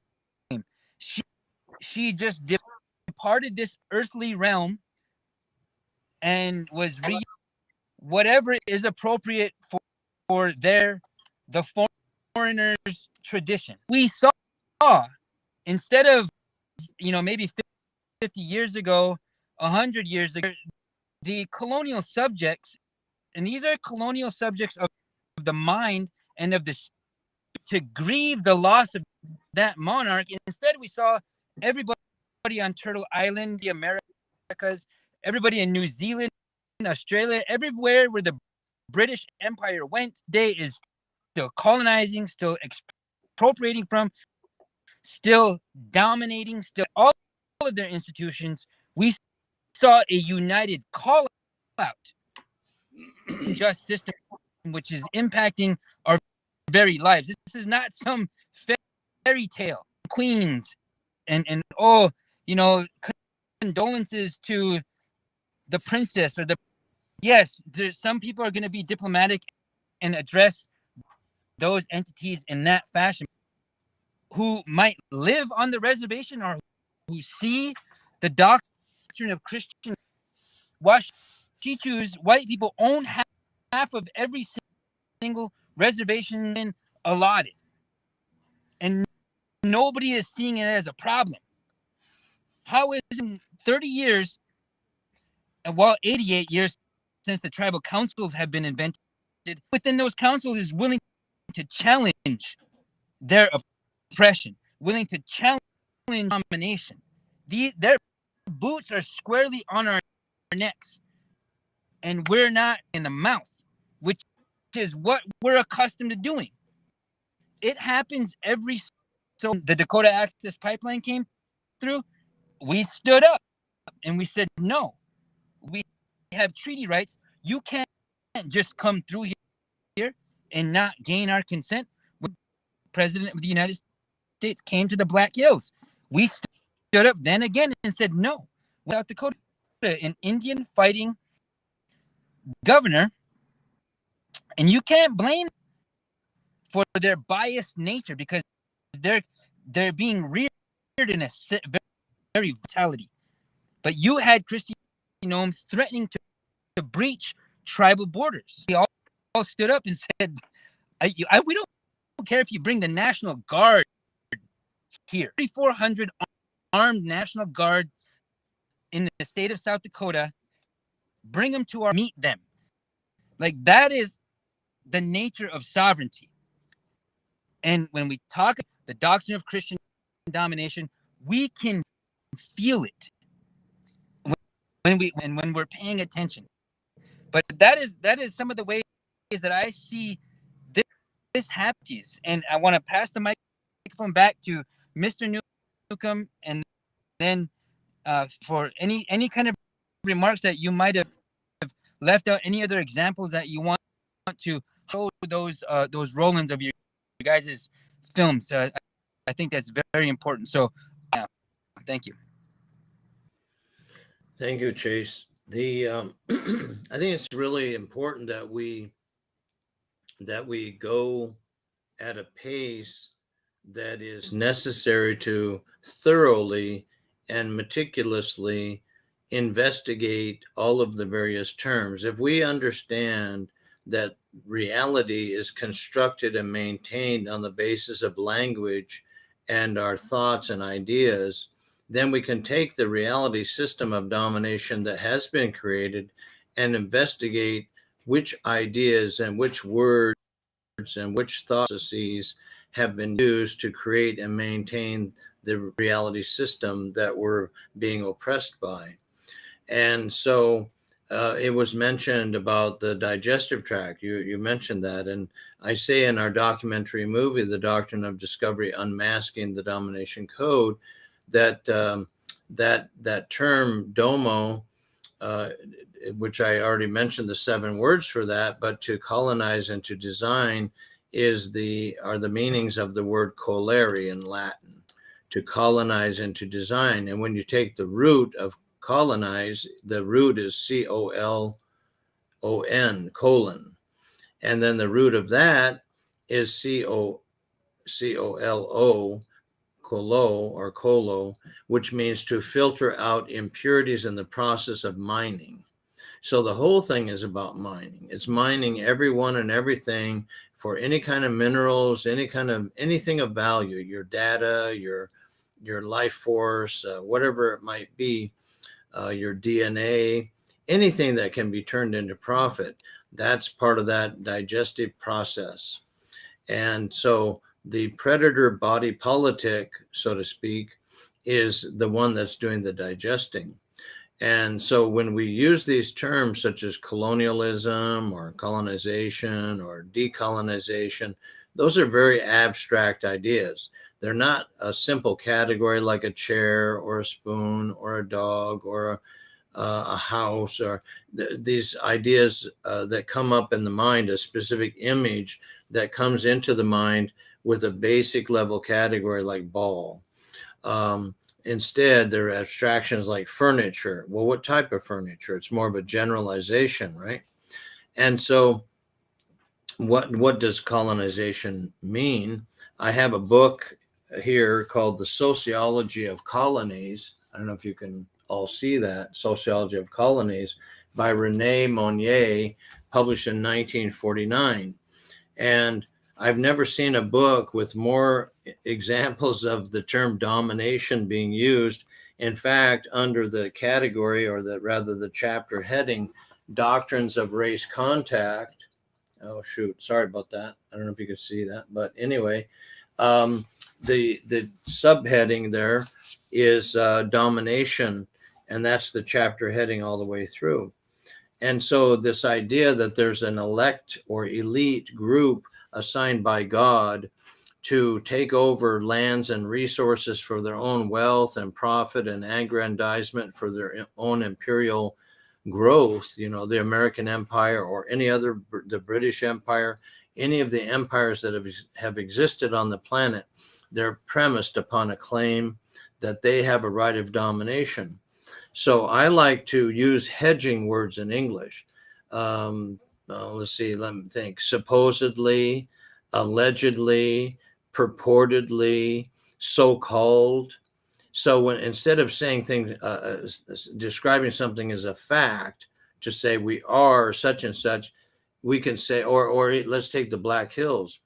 She just departed this earthly realm and was whatever is appropriate for the foreigner's tradition. We saw, instead of, you know, maybe 50 years ago, 100 years ago, the colonial subjects, and these are colonial subjects of the mind and of the, to grieve the loss of that monarch. Instead, we saw everybody on Turtle Island, the Americas, everybody in New Zealand, Australia, everywhere where the British Empire went, today is still colonizing, still expropriating from, still dominating, still all of their institutions. We saw a united call out just system, which is impacting our very lives. This is not some fairy tale. Queens and oh, you know, condolences to the princess or the, yes, there's some people are going to be diplomatic and address those entities in that fashion, who might live on the reservation or who see the doctrine of Christian Washichus, white people own half of every single reservation allotted, and nobody is seeing it as a problem. How is in 30 years, well, 88 years since the tribal councils have been invented, within those councils is willing to challenge their oppression, willing to challenge domination. Their boots are squarely on our necks, and we're not in the mouth, which is what we're accustomed to doing. It happens every, so the Dakota Access Pipeline came through, we stood up and we said no. have treaty rights. You can't just come through here and not gain our consent. When the President of the United States came to the Black Hills, we stood up then again and said no. South Dakota, an Indian fighting governor, and you can't blame for their biased nature because they're being reared in a very brutality. But you had Kristi Noem threatening to breach tribal borders. We all stood up and said, we don't care if you bring the National Guard here. 3,400 armed National Guard in the state of South Dakota. Bring them to meet them. Like, that is the nature of sovereignty. And when we talk the doctrine of Christian domination, we can feel it when we're paying attention. But that is some of the ways that I see this happens. And I want to pass the microphone back to Mr. Newcomb, and then for any kind of remarks that you might have left out, any other examples that you want to show those roll-ins of your guys' films. I think that's very important. So thank you. Thank you, Chase. I think it's really important that we go at a pace that is necessary to thoroughly and meticulously investigate all of the various terms. If we understand that reality is constructed and maintained on the basis of language and our thoughts and ideas, then we can take the reality system of domination that has been created and investigate which ideas and which words and which thought processes have been used to create and maintain the reality system that we're being oppressed by. And so it was mentioned about the digestive tract. You mentioned that. And I say in our documentary movie, The Doctrine of Discovery, Unmasking the Domination Code, that that term domo, which I already mentioned the 7 words for that, but to colonize and to design are the meanings of the word colere in Latin, to colonize and to design. And when you take the root of colonize, the root is COLON, colon. And then the root of that is COLO, colo, which means to filter out impurities in the process of mining. So the whole thing is about mining. It's mining everyone and everything for any kind of minerals, anything of value, your data, your life force, whatever it might be, your DNA, anything that can be turned into profit. That's part of that digestive process. And so the predator body politic, so to speak, is the one that's doing the digesting. And so when we use these terms such as colonialism or colonization or decolonization, those are very abstract ideas. They're not a simple category like a chair or a spoon or a dog or a house, or these ideas that come up in the mind, a specific image that comes into the mind with a basic level category like ball. Instead, there are abstractions like furniture. Well, what type of furniture? It's more of a generalization, right? And so what does colonization mean? I have a book here called The Sociology of Colonies. I don't know if you can all see that, Sociology of Colonies, by Rene Monnier, published in 1949. And I've never seen a book with more examples of the term domination being used. In fact, under the category, or the chapter heading, Doctrines of Race Contact. Oh, shoot. Sorry about that. I don't know if you could see that. But anyway, the subheading there is domination, and that's the chapter heading all the way through. And so this idea that there's an elect or elite group assigned by God to take over lands and resources for their own wealth and profit and aggrandizement for their own imperial growth, the American Empire or any other, the British Empire, any of the empires that have existed on the planet, they're premised upon a claim that they have a right of domination. So I like to use hedging words in English. Let's see, let me think. Supposedly, allegedly, purportedly, so-called. So when, instead of saying things, describing something as a fact, to say we are such and such, we can say, or let's take the Black Hills.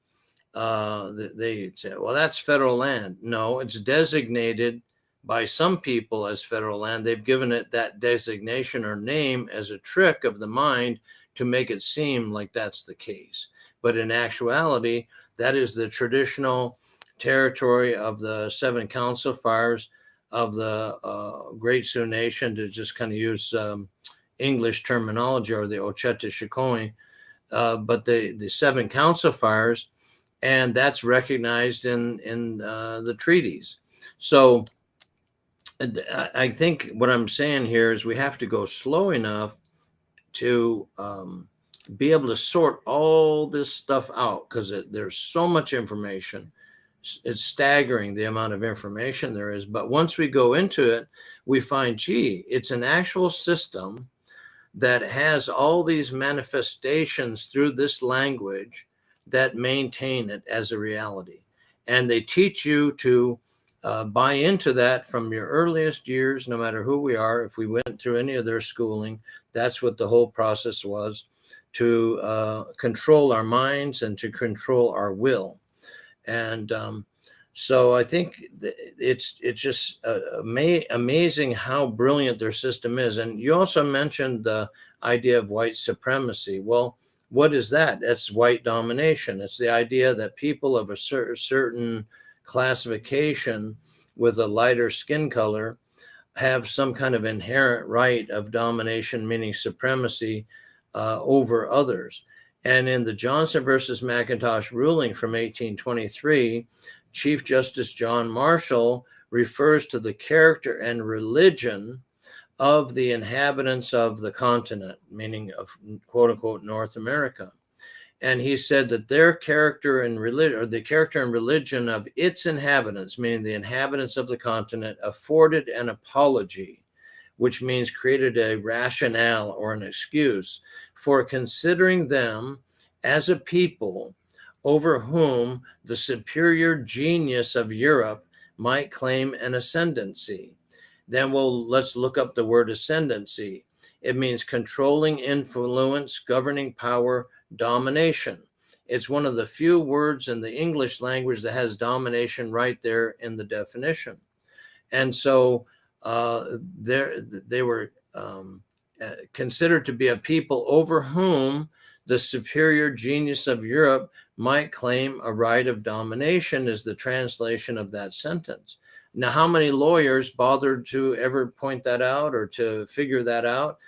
They say, well, that's federal land. No, it's designated by some people as federal land. They've given it that designation or name as a trick of the mind to make it seem like that's the case. But in actuality, that is the traditional territory of the 7 council fires of the Great Sioux Nation, to just kind of use English terminology, or the Ocheta Shikomi, but the 7 council fires, and that's recognized in the treaties. So I think what I'm saying here is we have to go slow enough to be able to sort all this stuff out, because there's so much information. It's staggering the amount of information there is. But once we go into it, we find, gee, it's an actual system that has all these manifestations through this language that maintain it as a reality. And they teach you to buy into that from your earliest years, no matter who we are. If we went through any of their schooling, that's what the whole process was, to control our minds and to control our will. And so I think it's just amazing how brilliant their system is. And you also mentioned the idea of white supremacy. Well, what is that? That's white domination. It's the idea that people of a certain classification with a lighter skin color have some kind of inherent right of domination, meaning supremacy over others. And in the Johnson versus Macintosh ruling from 1823, Chief Justice John Marshall refers to the character and religion of the inhabitants of the continent, meaning of quote unquote North America. And he said that their character and religion, or the character and religion of its inhabitants, meaning the inhabitants of the continent, afforded an apology, which means created a rationale or an excuse for considering them as a people over whom the superior genius of Europe might claim an ascendancy. Then let's look up the word ascendancy. It means controlling influence, governing power, domination. It's one of the few words in the English language that has domination right there in the definition. And so they were considered to be a people over whom the superior genius of Europe might claim a right of domination, is the translation of that sentence. Now, how many lawyers bothered to ever point that out or to figure that out?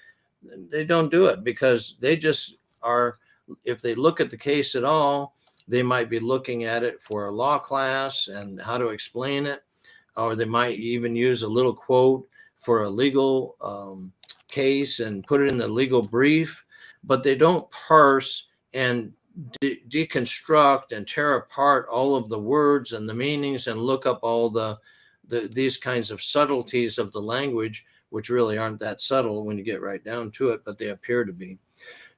They don't do it, because they just are, if they look at the case at all, they might be looking at it for a law class and how to explain it, or they might even use a little quote for a legal case and put it in the legal brief, but they don't parse and deconstruct and tear apart all of the words and the meanings and look up all these kinds of subtleties of the language, which really aren't that subtle when you get right down to it, but they appear to be.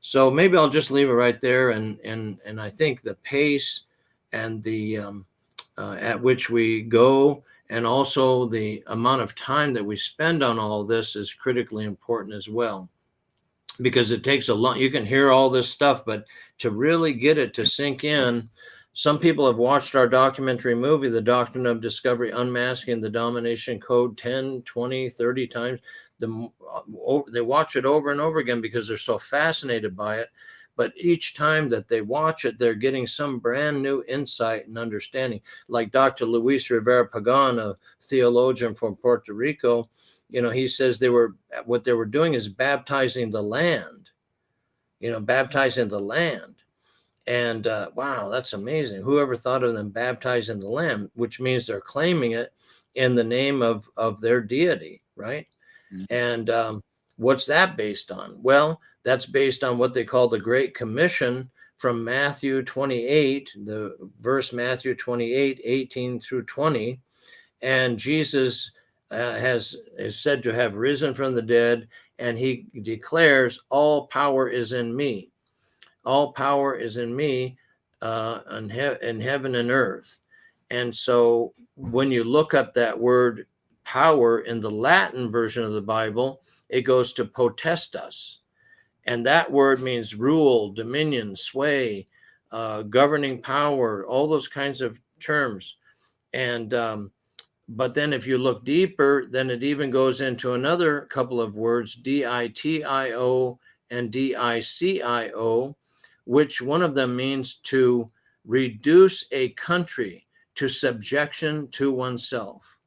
So maybe I'll just leave it right there. And I think the pace and the at which we go, and also the amount of time that we spend on all this, is critically important as well, because it takes a long, you can hear all this stuff, but to really get it to sink in, some people have watched our documentary movie, The Doctrine of Discovery, Unmasking the Domination Code 10, 20, 30 times. They watch it over and over again because they're so fascinated by it. But each time that they watch it, they're getting some brand new insight and understanding. Like Dr. Luis Rivera Pagan, a theologian from Puerto Rico, he says what they were doing is baptizing the land, baptizing the land. And wow, that's amazing. Whoever thought of them baptizing the land, which means they're claiming it in the name of their deity, right? Mm-hmm. And What's that based on? Well, that's based on what they call the Great Commission from Matthew 28, the verse Matthew 28, 18 through 20. And Jesus is said to have risen from the dead, and he declares, all power is in me. All power is in me in heaven and earth. And so when you look up that word power in the Latin version of the Bible, it goes to potestas. And that word means rule, dominion, sway, governing power, all those kinds of terms. And but then if you look deeper, then it even goes into another couple of words, ditio and dicio, which one of them means to reduce a country to subjection to oneself.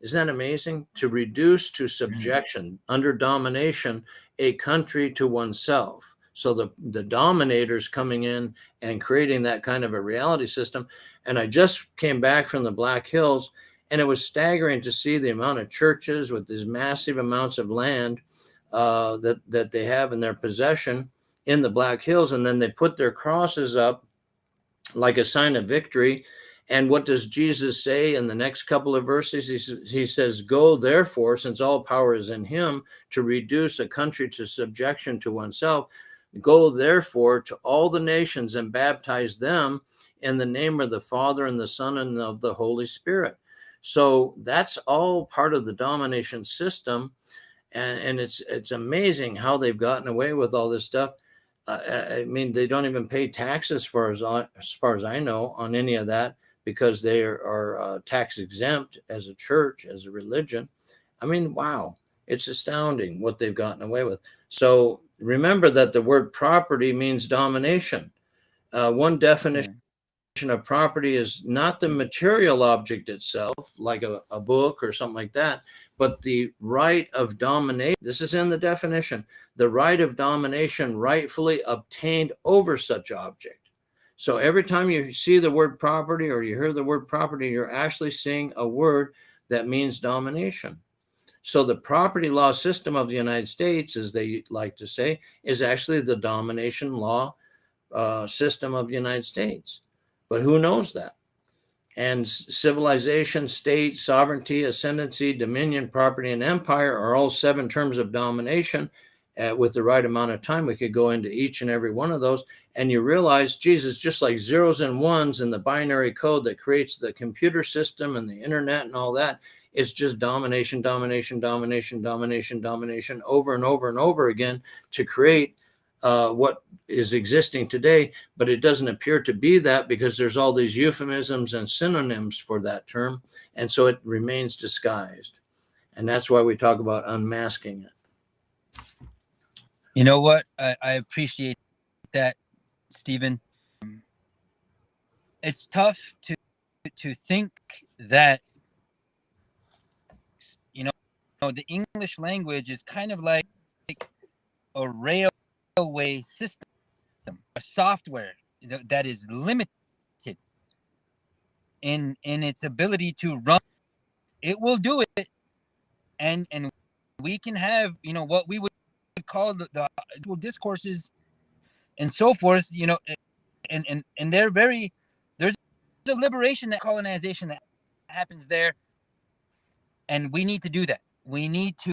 Isn't that amazing? To reduce to subjection, under domination, a country to oneself. So the dominators coming in and creating that kind of a reality system. And I just came back from the Black Hills, and it was staggering to see the amount of churches with these massive amounts of land that they have in their possession in the Black Hills. And then they put their crosses up like a sign of victory. And what does Jesus say in the next couple of verses? He says, go therefore, since all power is in him, to reduce a country to subjection to oneself. Go therefore to all the nations and baptize them in the name of the Father and the Son and of the Holy Spirit. So that's all part of the domination system. And it's amazing how they've gotten away with all this stuff. I mean, they don't even pay taxes as far as I know on any of that, because they are tax exempt as a church, as a religion. I mean, wow, it's astounding what they've gotten away with. So remember that the word property means domination. One definition of property is not the material object itself, like a book or something like that, but the right of domination. This is in the definition, the right of domination rightfully obtained over such object. So every time you see the word property or you hear the word property, you're actually seeing a word that means domination. So the property law system of the United States, as they like to say, is actually the domination law system of the United States. But who knows that? And civilization, state, sovereignty, ascendancy, dominion, property, and empire are all 7 terms of domination. With the right amount of time, we could go into each and every one of those. And you realize, Jesus, just like zeros and ones in the binary code that creates the computer system and the internet and all that, it's just domination, domination, domination, domination, domination over and over and over again to create what is existing today. But it doesn't appear to be that, because there's all these euphemisms and synonyms for that term. And so it remains disguised. And that's why we talk about unmasking it. You know what? I appreciate that, Stephen. It's tough to think that, the English language is kind of like a railway system, a software that is limited in its ability to run. It will do it, and we can have, what we would call the discourses and so forth, and there's a liberation, that colonization that happens there, and we need to do that. We need to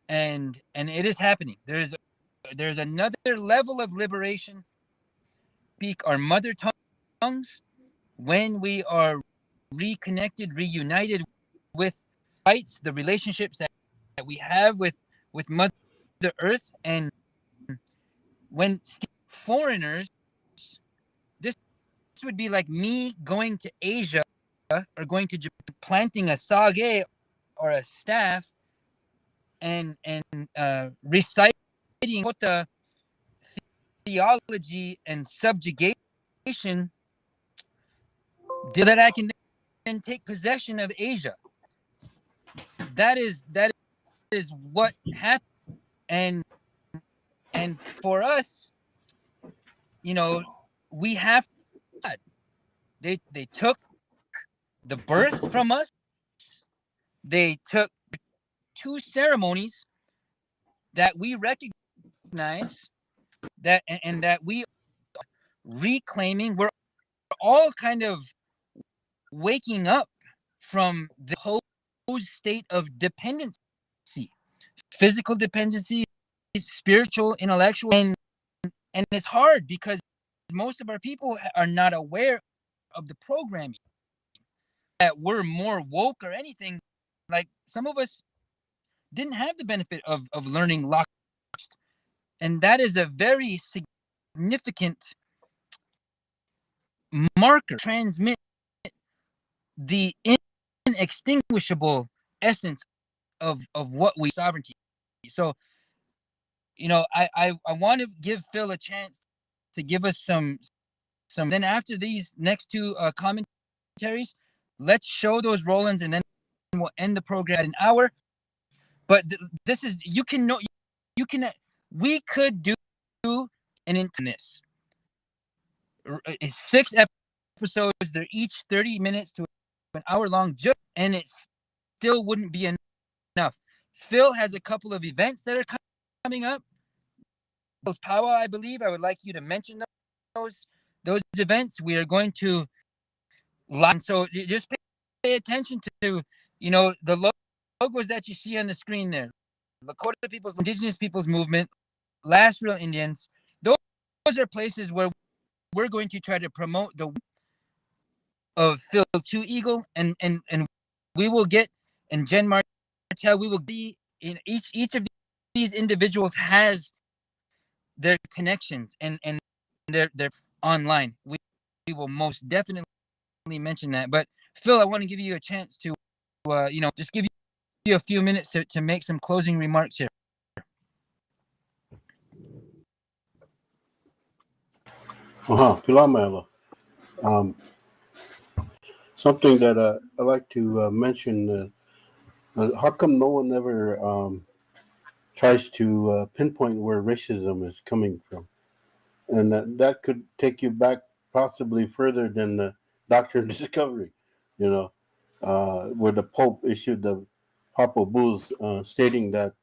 and it is happening. There's another level of liberation. Speak our mother tongues when we are reconnected, reunited with rights, the relationships that we have with Mother Earth. And when foreigners, this would be like me going to Asia or going to Japan, planting a sage or a staff and reciting Lakota theology and subjugation, that I can then take possession of Asia. That is what happened. And for us, we have, they took the birth from us. They took two ceremonies that we recognize and that we are reclaiming. We're all kind of waking up from the whole state of dependency, physical dependency, spiritual, intellectual, and it's hard because most of our people are not aware of the programming, that we're more woke or anything. Like some of us didn't have the benefit of learning lock, and that is a very significant marker. Transmit the inextinguishable essence of what we sovereignty. So, you know, I want to give Phil a chance to give us some. Then after these next two commentaries, let's show those Rolands, and then we'll end the program at an hour. But this is, you can know, we could do an into this 6 episodes. They're each 30 minutes to an hour long, and it still wouldn't be enough. Phil has a couple of events that are coming up. Phil's Powwow, I believe. I would like you to mention those events. We are going to live. So just pay attention to, you know, the logos that you see on the screen there. Lakota Peoples, Indigenous Peoples Movement, Last Real Indians. Those are places where we're going to try to promote the of Phil Two Eagle, and we will get, and Jen Martel, we will be in each of these individuals has their connections and they're online. We will most definitely mention that. But Phil, I want to give you a chance to you know, just give you a few minutes to make some closing remarks here. Something that I like to mention, how come no one ever tries to pinpoint where racism is coming from? And that could take you back possibly further than the Doctrine of Discovery, you know, where the Pope issued the Papal Bulls stating that,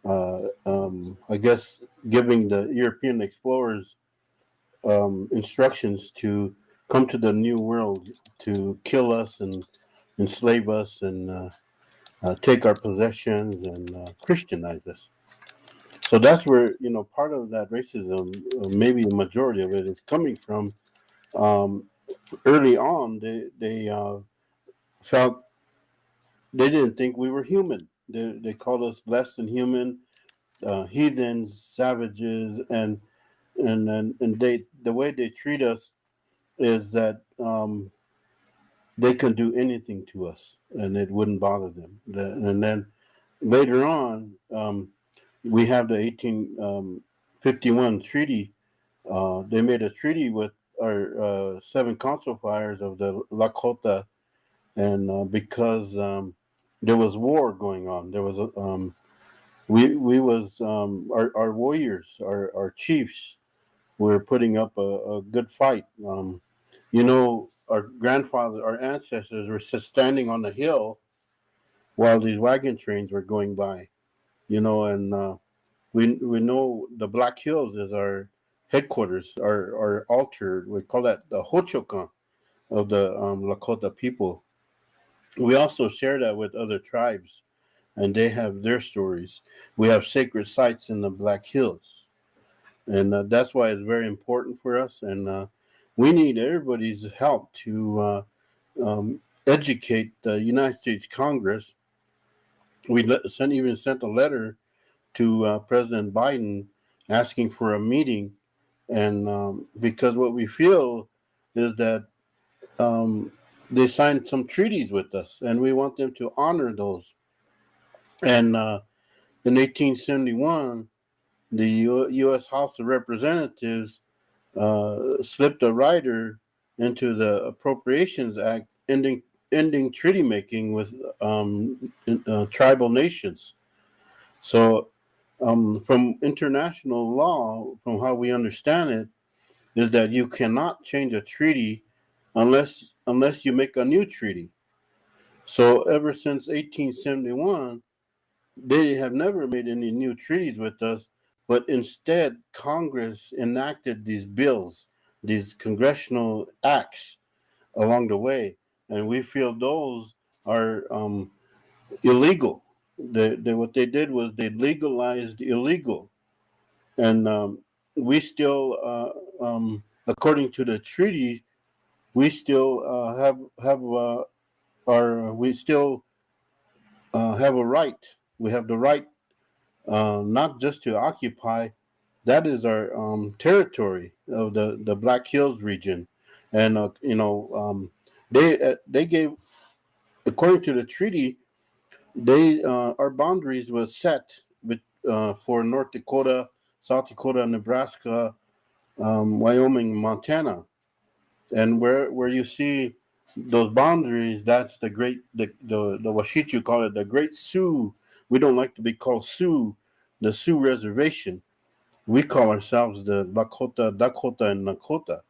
I guess, giving the European explorers instructions to come to the New World to kill us and enslave us and take our possessions and Christianize us. So that's where, you know, part of that racism, maybe the majority of it, is coming from. Early on, they felt they didn't think we were human. They called us less than human, heathens, savages, and they, the way they treat us is that they could do anything to us and it wouldn't bother them. And then later on, we have the 1851 treaty. They made a treaty with our 7 council fires of the Lakota, and because there was war going on, there was our warriors, our chiefs, were putting up a good fight. You know, our grandfathers, our ancestors were standing on the hill while these wagon trains were going by. You know, and we know the Black Hills is our headquarters, our altar. We call that the Hochokan of the Lakota people. We also share that with other tribes, and they have their stories. We have sacred sites in the Black Hills, and that's why it's very important for us. And we need everybody's help to educate the United States Congress. We even sent a letter to President Biden asking for a meeting, and because what we feel is that they signed some treaties with us, and we want them to honor those. And in 1871, the U.S. House of Representatives slipped a rider into the Appropriations Act, ending treaty making with tribal nations. So from international law, from how we understand it, is that you cannot change a treaty unless you make a new treaty. So ever since 1871, they have never made any new treaties with us, but instead Congress enacted these bills, these congressional acts along the way, and we feel those are illegal. What they did was they legalized illegal, and we still, according to the treaty, we still we still have a right. We have the right not just to occupy. That is our territory of the Black Hills region, and they gave, according to the treaty, they our boundaries was set with for North Dakota, South Dakota, Nebraska, Wyoming, Montana, and where you see those boundaries, that's the Washichu call it the Great Sioux. We don't like to be called Sioux, the Sioux Reservation. We call ourselves the Lakota, Dakota, and Nakota.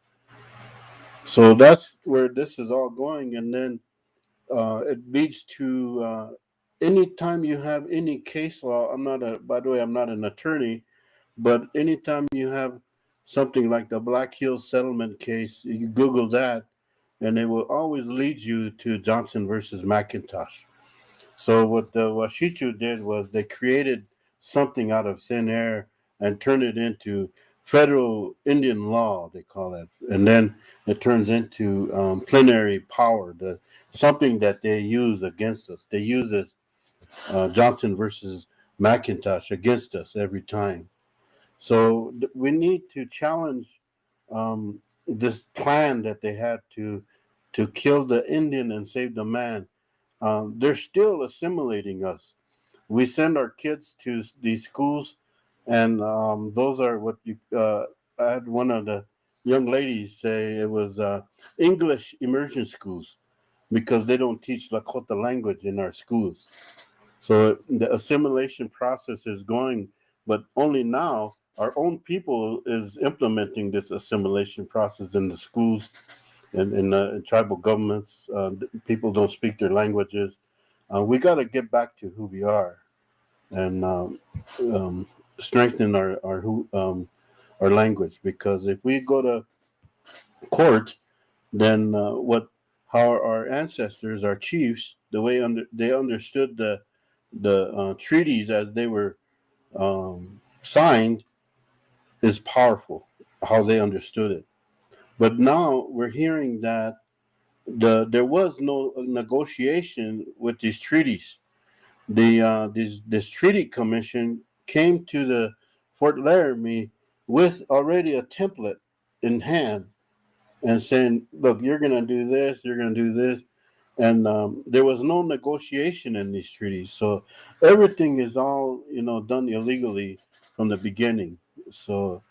So that's where this is all going, and then it leads to anytime you have any case law. By the way, I'm not an attorney, but anytime you have something like the Black Hills settlement case, you Google that, and it will always lead you to Johnson versus Macintosh. So what the Washichu did was they created something out of thin air and turned it into federal Indian law, they call it. And then it turns into plenary power, something that they use against us. They use this Johnson versus Macintosh against us every time. So we need to challenge this plan that they had to kill the Indian and save the man. They're still assimilating us. We send our kids to these schools, and those are what you. I had one of the young ladies say it was English immersion schools because they don't teach Lakota language in our schools. So the assimilation process is going, but only now our own people is implementing this assimilation process in the schools and in tribal governments. People don't speak their languages. We got to get back to who we are and strengthen our language, because if we go to court, then how our ancestors, our chiefs, the way they understood the treaties as they were signed is powerful, how they understood it. But now we're hearing that there was no negotiation with these treaties. This treaty commission came to the Fort Laramie with already a template in hand and saying, look, you're going to do this, you're going to do this. And there was no negotiation in these treaties. So everything is all, done illegally from the beginning. So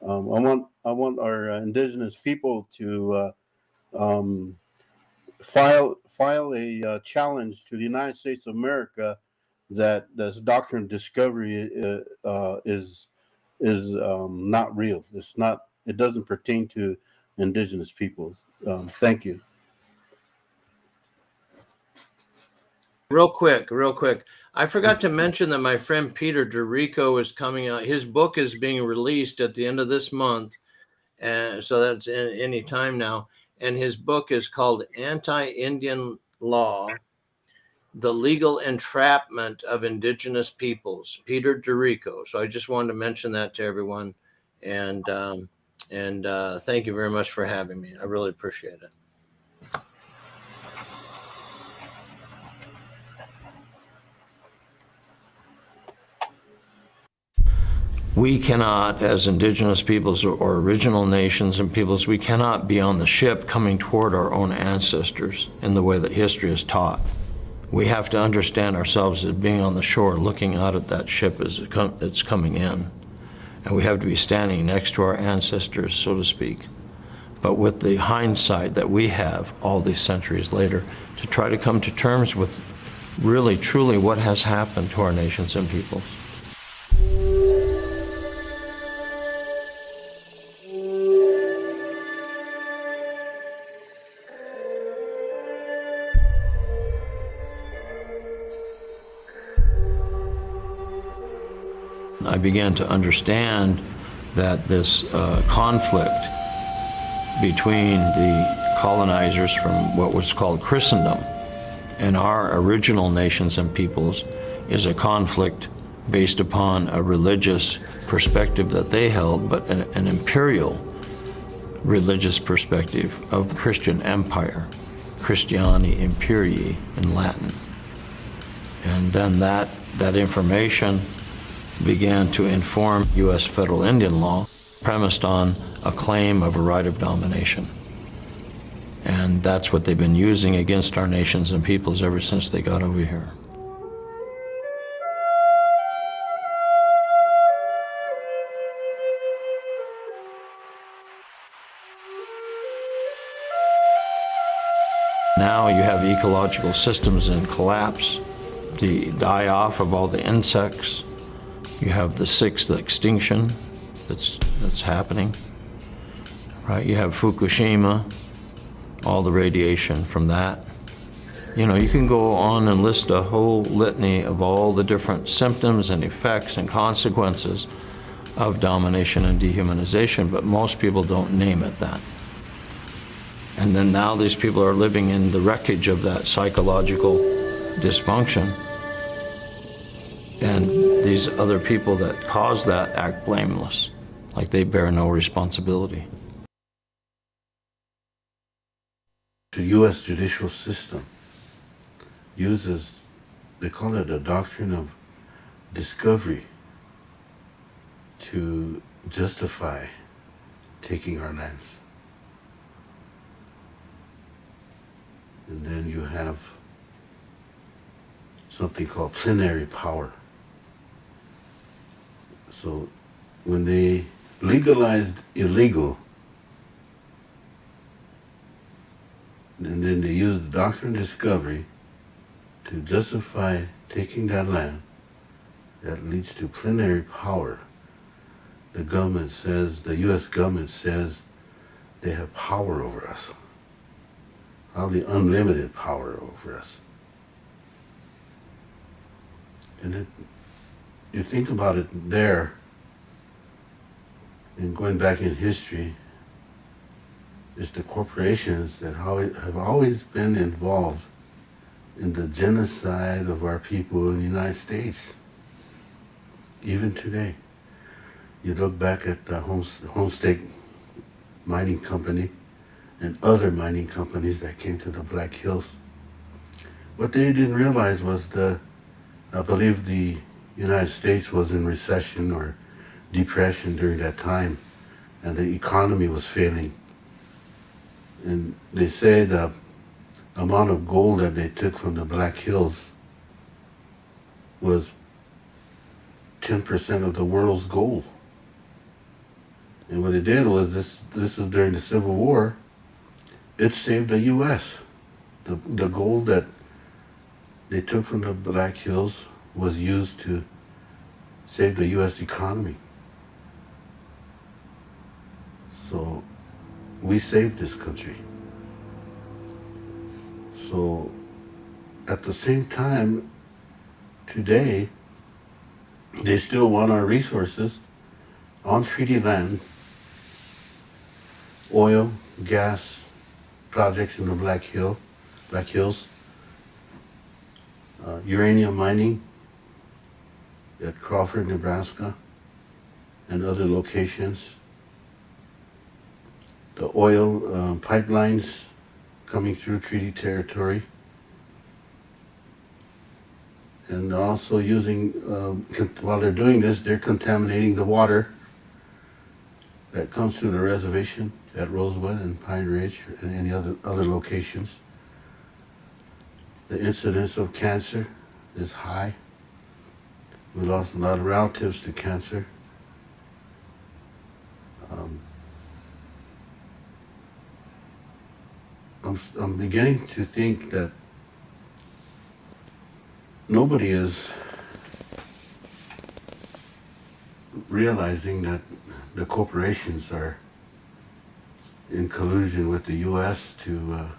I want our indigenous people to file a challenge to the United States of America that this Doctrine of Discovery is not real. It's not. It doesn't pertain to indigenous peoples. Thank you. Real quick. I forgot to mention that my friend Peter Durico is coming out. His book is being released at the end of this month, and so that's any time now. And his book is called Anti-Indian Law: The Legal Entrapment of Indigenous Peoples, Peter Durico. So I just wanted to mention that to everyone, and thank you very much for having me. I really appreciate it. We cannot, as indigenous peoples or original nations and peoples, we cannot be on the ship coming toward our own ancestors in the way that history is taught. We have to understand ourselves as being on the shore, looking out at that ship as it's coming in. And we have to be standing next to our ancestors, so to speak, but with the hindsight that we have all these centuries later, to try to come to terms with really, truly what has happened to our nations and peoples. I began to understand that this conflict between the colonizers from what was called Christendom and our original nations and peoples is a conflict based upon a religious perspective that they held, but an imperial religious perspective of Christian empire, Christiani imperii in Latin. And then that information began to inform U.S. federal Indian law, premised on a claim of a right of domination. And that's what they've been using against our nations and peoples ever since they got over here. Now you have ecological systems in collapse, the die-off of all the insects. You have the sixth extinction that's happening, right? You have Fukushima, all the radiation from that. You know, you can go on and list a whole litany of all the different symptoms and effects and consequences of domination and dehumanization, but most people don't name it that. And then now these people are living in the wreckage of that psychological dysfunction. And these other people that cause that act blameless, like they bear no responsibility. The U.S. judicial system uses, they call it the Doctrine of Discovery, to justify taking our lands. And then you have something called plenary power. So when they legalized illegal, and then they used the Doctrine of Discovery to justify taking that land, that leads to plenary power. The government says, the U.S. government says they have power over us. Probably unlimited power over us. And you think about it there, and going back in history, it's the corporations that have always been involved in the genocide of our people in the United States, even today. You look back at the Homestake Mining Company and other mining companies that came to the Black Hills. What they didn't realize was I believe the United States was in recession or depression during that time, and the economy was failing. And they say the amount of gold that they took from the Black Hills was 10% of the world's gold. And what it did was, this is during the Civil War, it saved the U.S. The gold that they took from the Black Hills was used to save the U.S. economy. So we saved this country. So at the same time, today, they still want our resources on treaty land, oil, gas, projects in the Black Hills, uranium mining at Crawford, Nebraska, and other locations. The oil pipelines coming through treaty territory, and also using, while they're doing this, they're contaminating the water that comes through the reservation at Rosewood and Pine Ridge and any other locations. The incidence of cancer is high. We lost a lot of relatives to cancer. I'm beginning to think that nobody is realizing that the corporations are in collusion with the U.S. to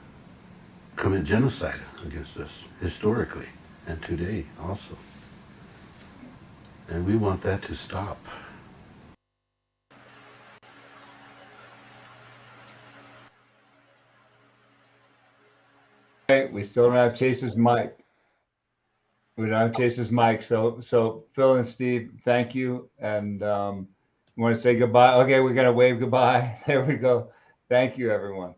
commit genocide against us, historically, and today also. And we want that to stop. Right, we still don't have Chase's mic. We don't have Chase's mic. So Phil and Steve, thank you. And want to say goodbye. Okay, we're gonna wave goodbye. There we go. Thank you, everyone.